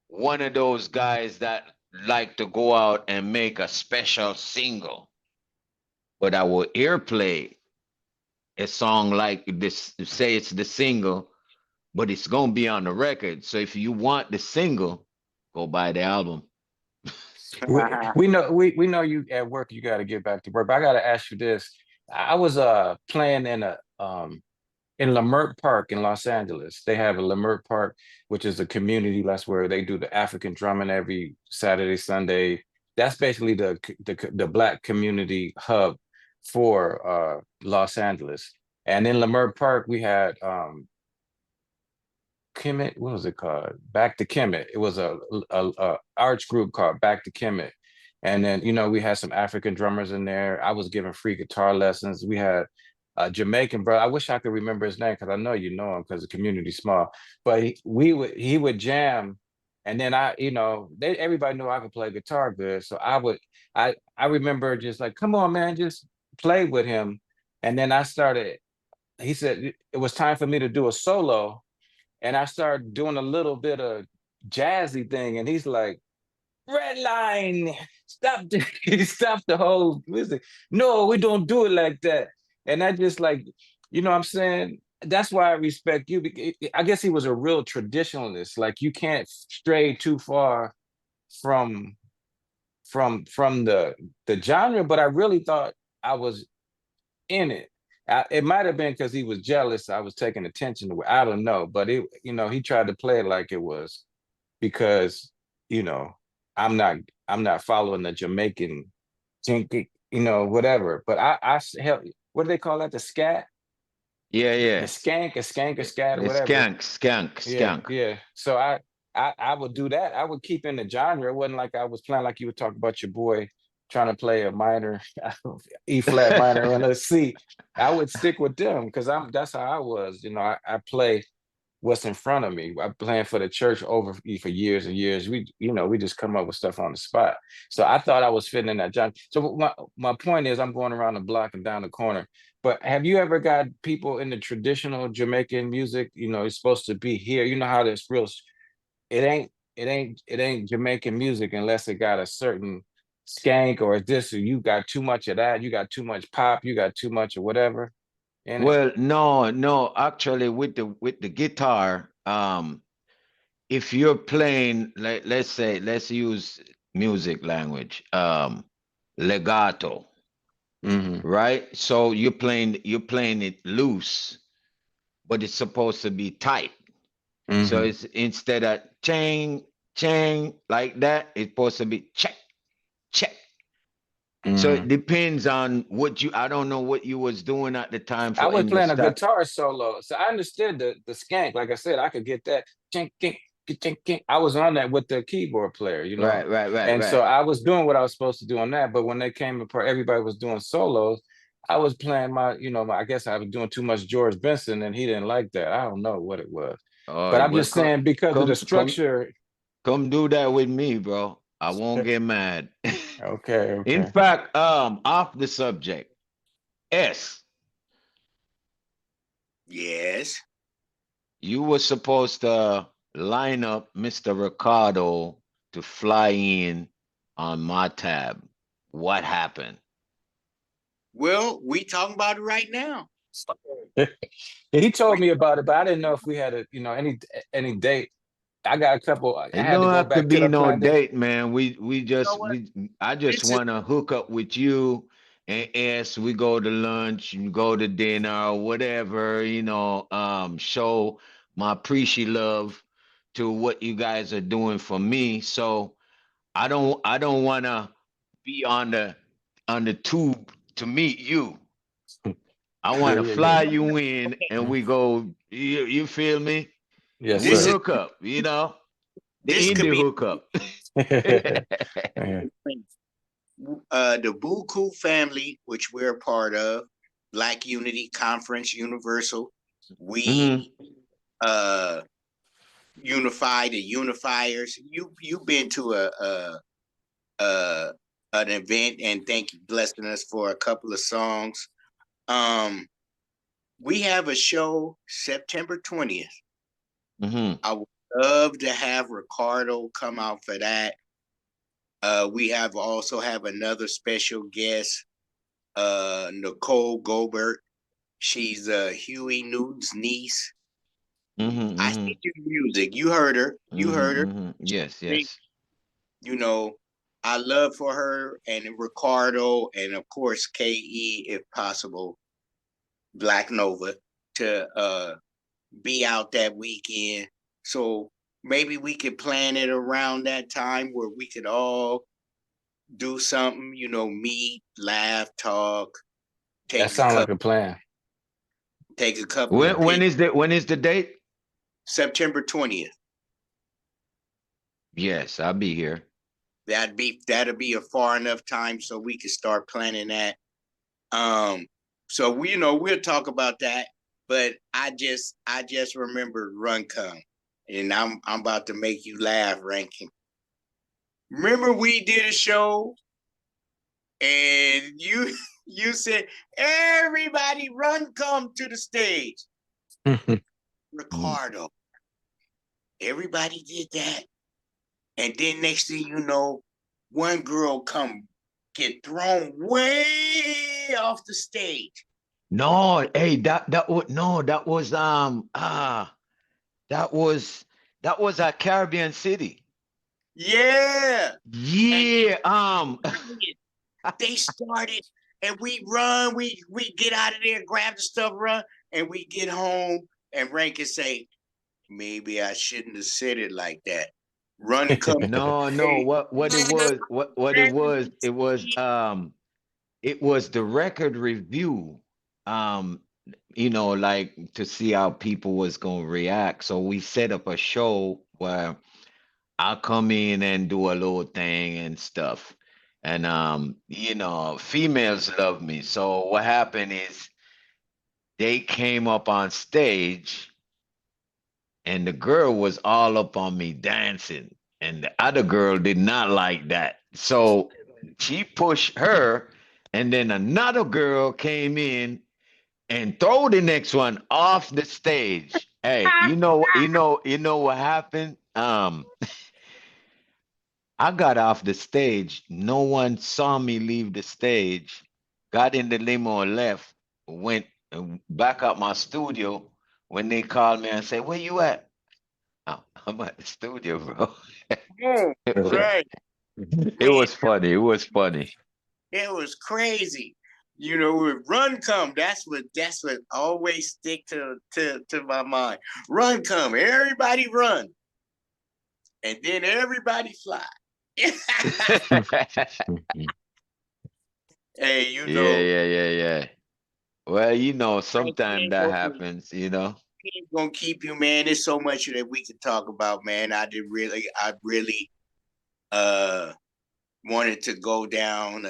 one of those guys that like to go out and make a special single, but I will airplay a song like this, say it's the single, but it's gonna be on the record. So if you want the single, go buy the album. We know you at work. You got to get back to work. But I got to ask you this. I was playing in Leimert Park in Los Angeles. They have a Leimert Park, which is a community. That's where they do the African drumming every Saturday, Sunday. That's basically the black community hub for Los Angeles. And in Leimert Park, we had Kemet. What was it called? Back to Kemet. It was a arch group called Back to Kemet. And then we had some African drummers in there. I was giving free guitar lessons. We had a Jamaican brother. I wish I could remember his name because I know you know him because the community's small. But he would jam, and then everybody knew I could play guitar good. So I remember just like, come on, man, just play with him. And then I started. He said it was time for me to do a solo, and I started doing a little bit of jazzy thing, and he's like, "Red line, stop!" He stopped the whole music. No, we don't do it like that. And I just like, what I'm saying. That's why I respect you. I guess he was a real traditionalist. Like you can't stray too far from from the genre. But I really thought I was in it. It might have been because he was jealous. I was taking attention to it. I don't know, but he tried to play it like it was because, you know, I'm not, I'm not following the Jamaican, whatever. But hell, what do they call that? The scat, Yeah, the yeah. skank, a skank, a scat, or The whatever. skank. Yeah. So I would do that. I would keep in the genre. It wasn't like I was playing like you were talking about your boy trying to play a minor, E flat minor on a C. I would stick with them because that's how I was. You know, I play what's in front of me. I'm playing for the church over for years and years. We just come up with stuff on the spot. So I thought I was fitting in that genre. So my point is, I'm going around the block and down the corner. But have you ever got people in the traditional Jamaican music? You know, it's supposed to be here. You know how this real. It ain't Jamaican music unless it got a certain skank or this. Or you got too much of that. You got too much pop. You got too much of whatever in it. Well, no, no, actually with the guitar, if you're playing, like let's say, let's use music language, legato, Mm-hmm. right? So you're playing it loose, but it's supposed to be tight. So Mm-hmm. it's instead of chang like that, it's supposed to be check, check. So Mm-hmm. it depends on what I don't know what you was doing at the time I for was in the playing a start. guitar solo, so I understood the skank. Like I said, I could get that. Chink, chink, chink, chink. I was on that with the keyboard player, Right, right, right, and so right. I was doing what I was supposed to do on that. But when they came apart, everybody was doing solos. I was playing I guess I was doing too much George Benson, and he didn't like that. I don't know what it was, but Oh, I'm well, just saying because of the come, structure. come do that with me, bro. I won't get mad. Okay, In okay. fact, off the subject, S, Yes. you were supposed to line up Mr. Ricardo to fly in on my tab. What happened? Well, we talking about it right now. He told me about it, but I didn't know if we had any date. I got a couple. I It had to don't go have to back to be the no plan. date, man. You know what? I just This is want to hook up with you, and as we go to lunch and go to dinner or whatever, show my appreciate love to what you guys are doing for me. So I don't want to be on the tube to meet you. I want Yeah, to yeah, yeah. fly you in, and we go. You feel me? Yes, We this is sir. hook up. The this could Indy be hookup. Yeah. the Buku family, which we're a part of, Black Unity Conference Universal. Hmm. We uh unify the unifiers. You've been to a an event, and thank you blessing us for a couple of songs. Um we have a show September 20th. Hmm. I would love to have Ricardo come out for that. We also have another special guest, Nicole Gobert. She's Huey Newton's niece. I Hmm. sent you music. You heard her. You heard her. Yes, Great. yes. You know, I love for her and Ricardo, and of course KE, if possible, Black Nova, to be out that weekend. So maybe we could plan it around that time where we could all do something, meet, laugh, talk, That take a sounds like couple a plan. take a couple of When pics. is the date? September 20th. Yes, I'll be here. That'll be a far enough time so we can start planning that. So we'll talk about that. But I just remembered Run Come, and I'm about to make you laugh, Rankin. Remember we did a show and you said everybody run come to the stage. Mhm. Ricardo. Everybody did that. And then next thing you know, one girl come get thrown way off the stage. No, hey, that was no, that was at Caribbean City. Yeah. And Yeah, they started and we run, we get out of there, grab the stuff, run, and we get home and Rankin say, maybe I shouldn't have said it like that. Run come no, what it was, it was the record review. um, like to see how people was gonna react. So we set up a show where I'll come in and do a little thing and stuff. And females love me. So what happened is they came up on stage and the girl was all up on me dancing. And the other girl did not like that. So she pushed her, and then another girl came in and throw the next one off the stage. Hey, you know what happened? I got off the stage. No one saw me leave the stage. Got in the limo and left. Went back up my studio. When they called me and said, "Where you at?" "Oh, I'm at the studio, bro." Oh, right, It man. was funny. It was funny. It was crazy. You know, with run come, that's what always stick to my mind. Run come, everybody run, and then everybody fly. Hey, Yeah, yeah, yeah, yeah. Well, Frankie sometimes ain't that gonna, happens. he ain't gonna keep you, man. There's so much that we could talk about, man. I really uh wanted to go down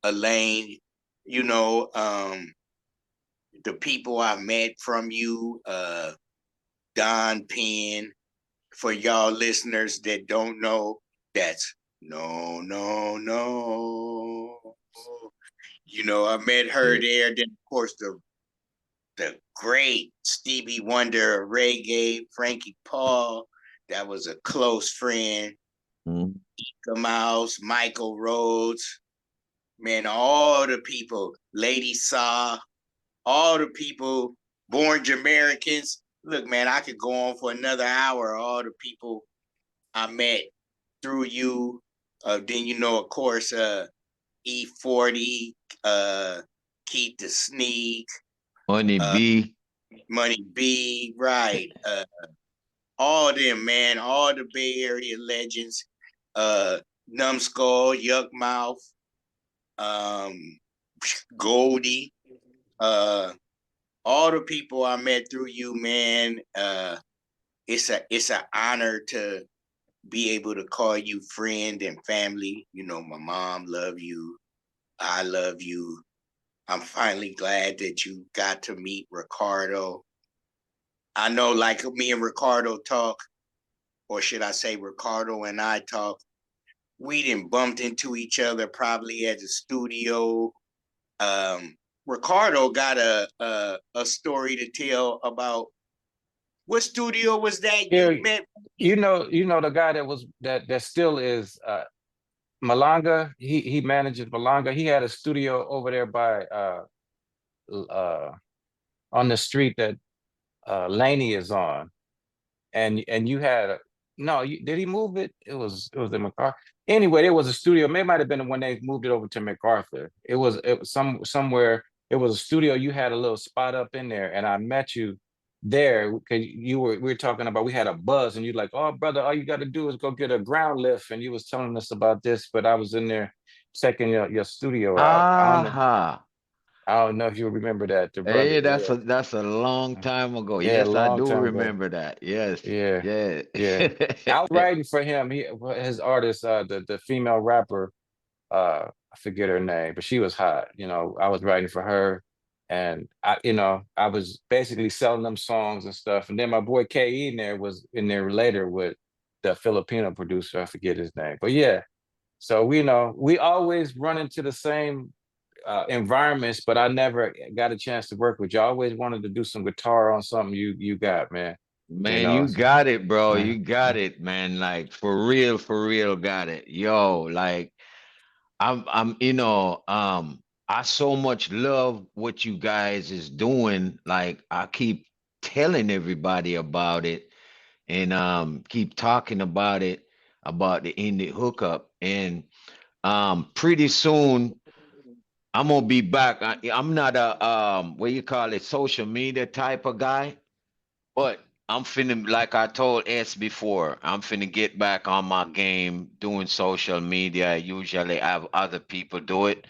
a lane, you know, the people I met from you, Don Penn, for y'all listeners that don't know, that's no, no, no. You know, I met her Yeah. there. Then, of course, the great Stevie Wonder of reggae, Frankie Paul, that was a close friend. Mhm. The Mouse, Michael Rhodes, man, all the people, Lady Saw, all the people, born Jamaicans. Look, man, I could go on for another hour. All the people I met through you. Then of course, E40, Keith the Sneak, Honey uh, B. Money B, right? All them, man, all the Bay Area legends. Numbskull, Yuck Mouth, um, Goldie, uh, all the people I met through you, man. It's an honor to be able to call you friend and family. You know, my mom love you. I love you. I'm finally glad that you got to meet Ricardo. I know, like me and Ricardo talk, or should I say, Ricardo and I talk. We didn't bumped into each other probably at the studio. Um, Ricardo got a story to tell about what studio was that Yeah, you met? you know the guy that still is Malanga. He manages Malanga. He had a studio over there by uh on the street that Laney is on. And you had no, did he move it? It was in MacArthur. Anyway, it was a studio. Maybe might have been when they moved it over to MacArthur. It was somewhere. It was a studio. You had a little spot up in there, and I met you there because we were talking about we had a buzz, and you're like, "Oh, brother, all you got to do is go get a ground lift," and you was telling us about this, but I was in there checking your studio out. Aha. I don't know if you remember that, the brother. Hey, Yeah, that's a long time ago. yeah, a Yes, I long do time ago. remember that. Yes. Yeah, Yeah. yeah. I was writing for him. His artist, the female rapper, I forget her name, but she was hot. I was writing for her, and I was basically selling them songs and stuff. And then my boy Ke in there was in there later with the Filipino producer. I forget his name, but yeah. So we always run into the same environments, but I never got a chance to work with you. I always wanted to do some guitar on something you got, man. You Man, know. you got it, bro. Uh, You got it, man. Like for real, got it. Yo, like I so much love what you guys is doing. Like I keep telling everybody about it and keep talking about the indie hookup. And pretty soon I'm gonna be back. I'm not a what you call it, social media type of guy, but I'm finna, like I told S before, I'm finna get back on my game doing social media. I usually have other people do it,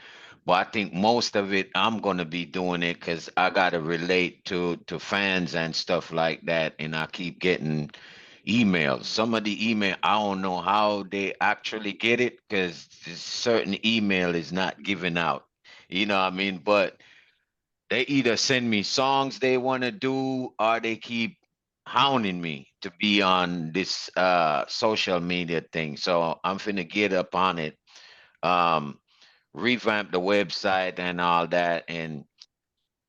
But I think most of it, I'm gonna be doing it because I gotta relate to fans and stuff like that, and I keep getting emails. Some of the email, I don't know how they actually get it because certain email is not given out. You know what I mean? But they either send me songs they want to do, or they keep hounding me to be on this social media thing. So I'm finna get up on it. Um, Revamp the website and all that, and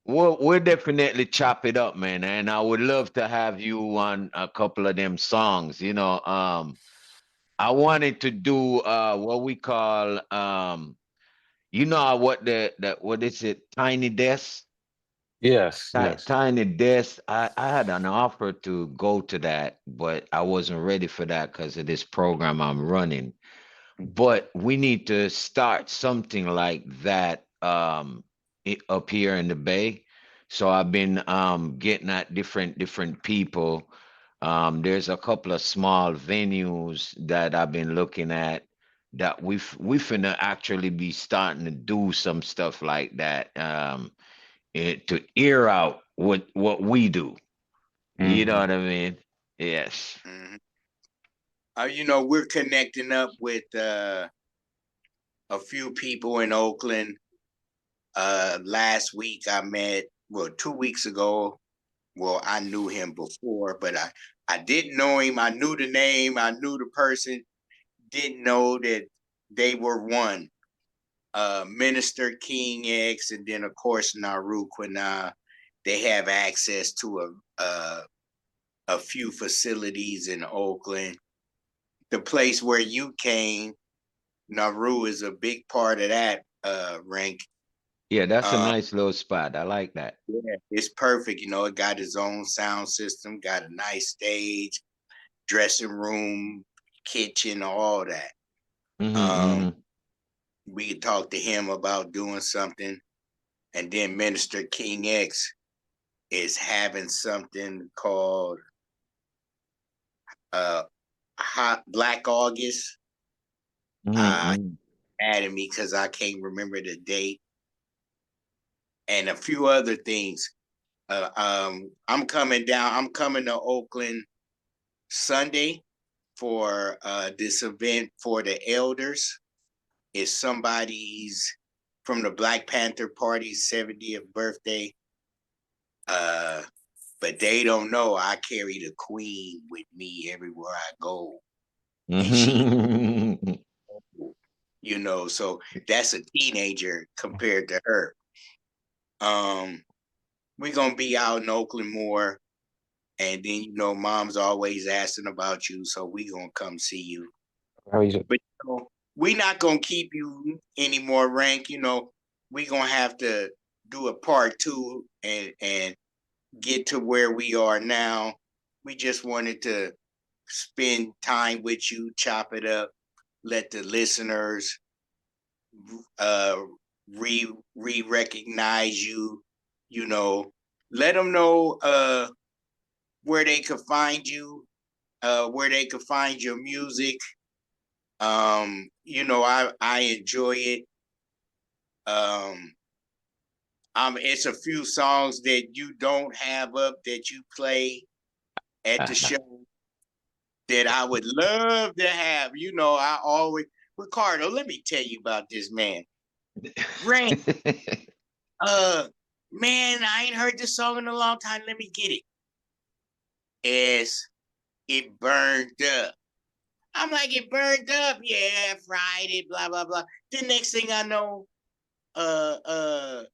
we'll definitely chop it up, man. And I would love to have you on a couple of them songs. I wanted to do what we call what what is it, Tiny Desk. Yes, yes. Tiny Desk. I had an offer to go to that, but I wasn't ready for that because of this program I'm running. But we need to start something like that up here in the Bay. So I've been getting at different people. There's a couple of small venues that I've been looking at that we finna actually be starting to do some stuff like that to air out what we do. You know Hmm. what I mean? Yes. Mhm. We're connecting up with a few people in Oakland. Last week I met, well, 2 weeks ago. Well, I knew him before, but I didn't know him. I knew the name, I knew the person, didn't know that they were one. Minister King X, and then of course Naru Quina. They have access to a few facilities in Oakland. The place where you came, Nauru is a big part of that rank. Yeah, that's a Uh, nice little spot. I like that. yeah, it's perfect. It got its own sound system, got a nice stage, dressing room, kitchen, all that. Um, Hmm. we could talk to him about doing something, and then Minister King X is having something called uh Hot Black August. Uh, Hmm. added me because I can't remember the date, and a few other things. I'm coming down. I'm coming to Oakland Sunday for this event for the elders. It's somebody's from the Black Panther Party's 70th birthday. Uh, but they don't know I carry the queen with me everywhere I go, and she, Hmm. so that's a teenager compared to her. Um, we're gonna be out in Oakland more. And then mom's always asking about you, so we gonna come see you. How you? But we not gonna keep you anymore, Rank. We gonna have to do a part two and get to where we are now. We just wanted to spend time with you, chop it up, let the listeners uh re recognize you. You know, let them know where they could find you, where they could find your music. I enjoy it. Um, it's a few songs that you don't have up that you play at the show that I would love to have. I always Ricardo. Let me tell you about this man. Rank, uh, man, I ain't heard this song in a long time. Let me get it. As it burned up. I'm like, it burned up. Yeah, fried it, blah, blah, blah. The next thing I know, uh uh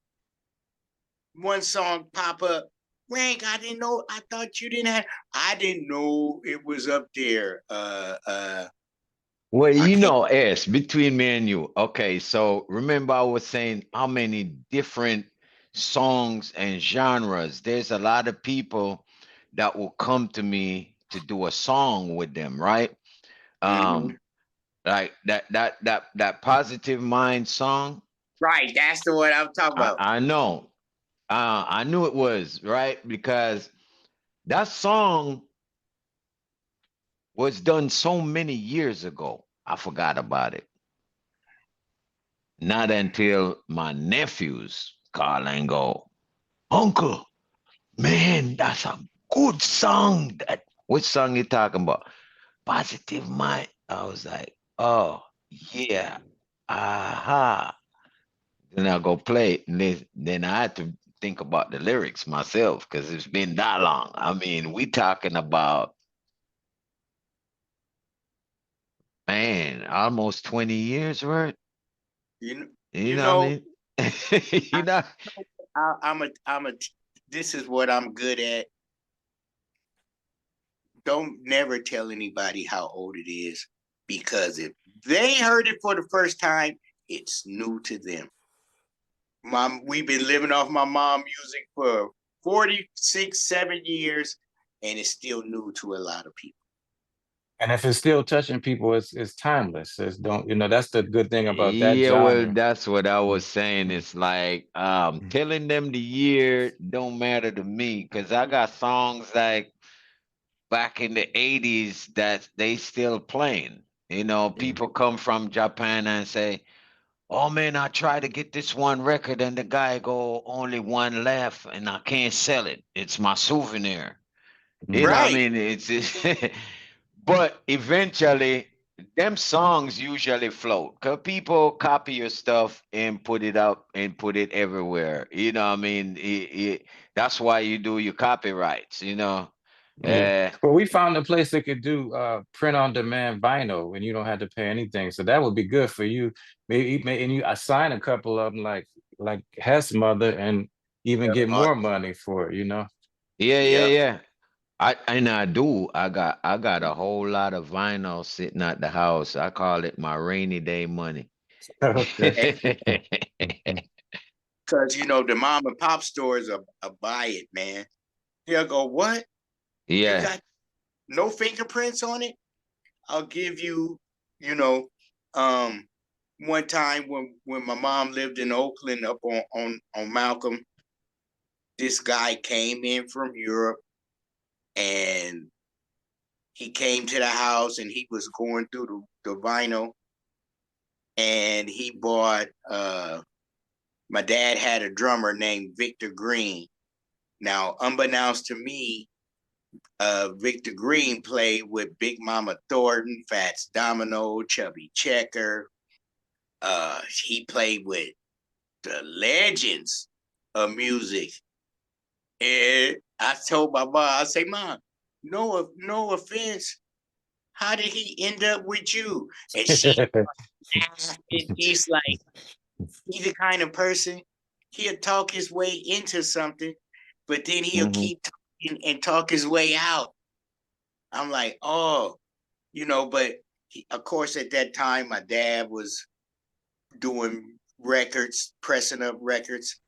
one song pop up. Rank, I didn't know. I thought you didn't have. I didn't know it was up there. Well, I can't. S, between me and you. Okay, so remember I was saying how many different songs and genres. There's a lot of people that will come to me to do a song with them, right? Mhm. Um, like that positive mind song. Right, that's the one I'm talking about. I know. I knew it was right because that song was done so many years ago. I forgot about it. Not until my nephews call and go, Uncle, man, that's a good song. That which song you talking about? Positive Mind. I was like, oh yeah, aha. Then I go play it, and then I had to think about the lyrics myself because it's been that long. I mean, we talking about, man, almost 20 years, right? You know, You you know what know, I mean? I, You know? I'm a. This is what I'm good at. Don't never tell anybody how old it is, because if they heard it for the first time, it's new to them. Mom, we've been living off my mom music for 46, 7 years, and it's still new to a lot of people. And if it's still touching people, it's timeless. It's don't, that's the good thing about that Yeah, well, genre. that's what I was Mm, saying. mm, It's like mm, telling them the year don't matter to me because I got songs like back in the 80s that they still playing. You know, mm, people come from Japan and say, oh man, I try to get this one record and the guy go only one left and I can't sell it. It's my souvenir. You know, mm. what I Right. mean, but eventually, them songs usually float because people copy your stuff and put it up and put it everywhere. You know, what I mean, that's why you do your copyrights. You know, Yeah. uh, Well, we found a place that could do print on demand vinyl and you don't have to pay anything. So that would be good for you. And you assign a couple of them like Hess mother and even get Uh, more money for it. yeah, yeah, yep. yeah. I do. I got a whole lot of vinyl sitting at the house. I call it my rainy day money. Okay. Because, the mom and pop stores are buy it, man. They'll go, what? You Yeah. got no fingerprints on it? I'll give you, you know, um, one time when my mom lived in Oakland up on Malcolm, this guy came in from Europe, and he came to the house and he was going through the vinyl, and he bought my dad had a drummer named Victor Green. Now, unbeknownst to me, Victor Green played with Big Mama Thornton, Fats Domino, Chubby Checker. He played with the legends of music. And I told my mom, I say, Mom, no offense. How did he end up with you? And she laughed, and he's like, he's the kind of person, he'll talk his way into something, but then he'll Mhm. keep talking and talk his way out. I'm like, oh, but of course, at that time, my dad was doing records, pressing up records,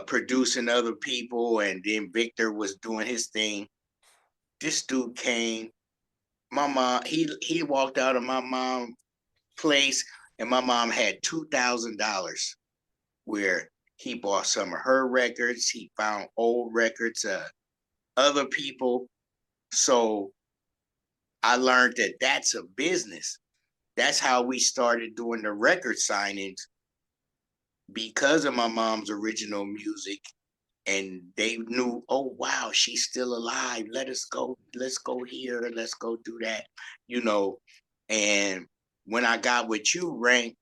producing other people, and then Victor was doing his thing. This dude came. My mom, he walked out of my mom's place, and my mom had $2,000 where he bought some of her records. He found old records, other people. So I learned that that's a business. That's how we started doing the record signings because of my mom's original music. And they knew, oh wow, she's still alive. Let's go here, let's go do that, you know. And when I got with you, Rank,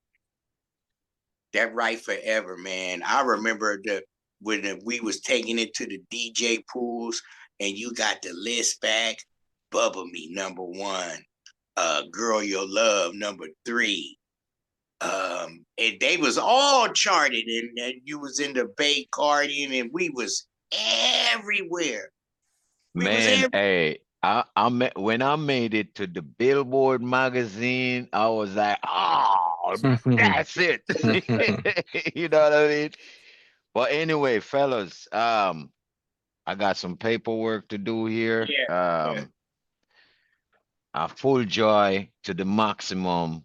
that right forever, man. I remember when we was taking it to the DJ pools, and you got the list back. Bubba Me #1, Girl Your Love #3. And they was all charted, and you was in the Bay Guardian, and we was everywhere. We was Man, every hey, when I made it to the Billboard magazine, I was like, oh, that's it. You know what I mean? But anyway, fellas, I got some paperwork to do here. Yeah, yeah. A full joy to the maximum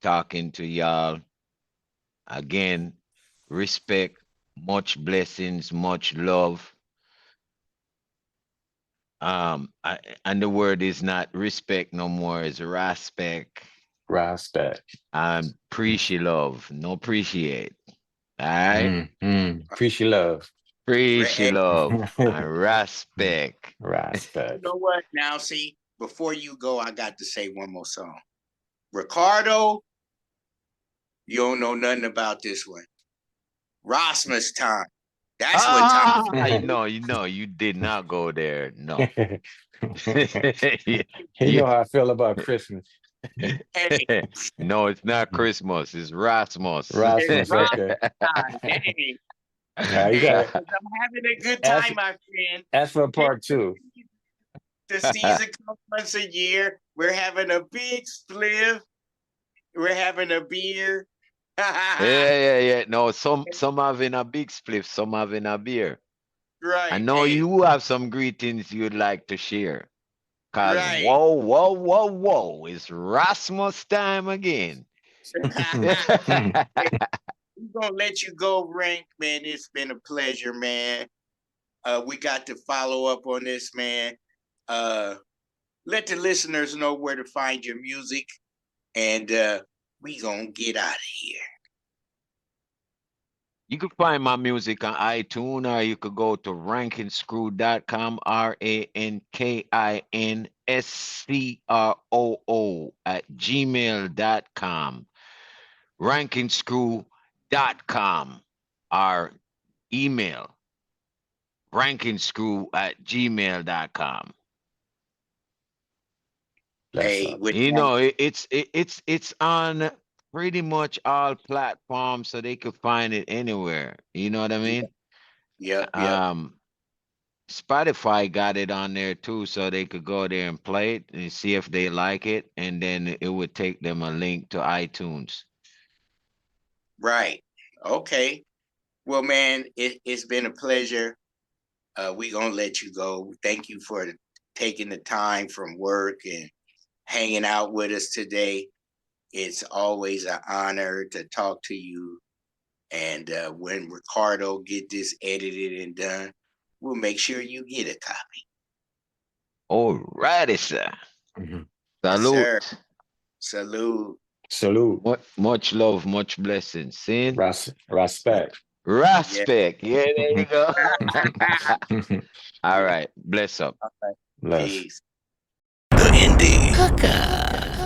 talking to y'all. Again, respect, much blessings, much love. And the word is not respect no more, it's respect. Respect. And appreciate love, no appreciate. All right. Appreciate love. Appreciate Hey, love and respect. you Respect. know what? Now, see, before you go, I got to say one more song. Ricardo, you don't know nothing about this one. Rosmus time. That's what time. You did not go there. No. You know how I feel about Christmas. Hey, No, it's not Christmas. It's Rasmus. it's Rasmus, Rosmus okay. time. Dang. Now you Hey, got 'cause I'm having a good ask time, my friend. ask for part two. The season comes once a year. We're having a big spliff. We're having a beer. Yeah. No, some having a big spliff, some having a beer. I Right. know Hey, you have some greetings you'd like to share. Cause right. whoa, it's Rasmus time again. Hey, we're gonna let you go, Rank, man. It's been a pleasure, man. We got to follow up on this, man. Let the listeners know where to find your music, and we gonna get out of here. You can find my music on iTunes, or you could go to rankinscroo.com, RANKINSCROO @gmail.com. Rankinscroo.com, our email, rankinscroo@gmail.com. Bless Hey, up. with You that, know, it's on pretty much all platforms, so they could find it anywhere. You know what I mean? yep. Spotify got it on there too, so they could go there and play it and see if they like it, and then it would take them a link to iTunes. Right. Okay. Well, man, it's been a pleasure. We gonna let you go. Thank you for taking the time from work and hanging out with us today. It's always an honor to talk to you. And when Ricardo get this edited and done, we'll make sure you get a copy. All righty, sir. Mhm. Yes, sir. Salute. Salute. Salute. Much love, much blessings. Sin. Respect. Yeah. Respect. Yeah, there you go. All Yeah. right. Bless up. All right. Bless. Peace. The Indy Hookup.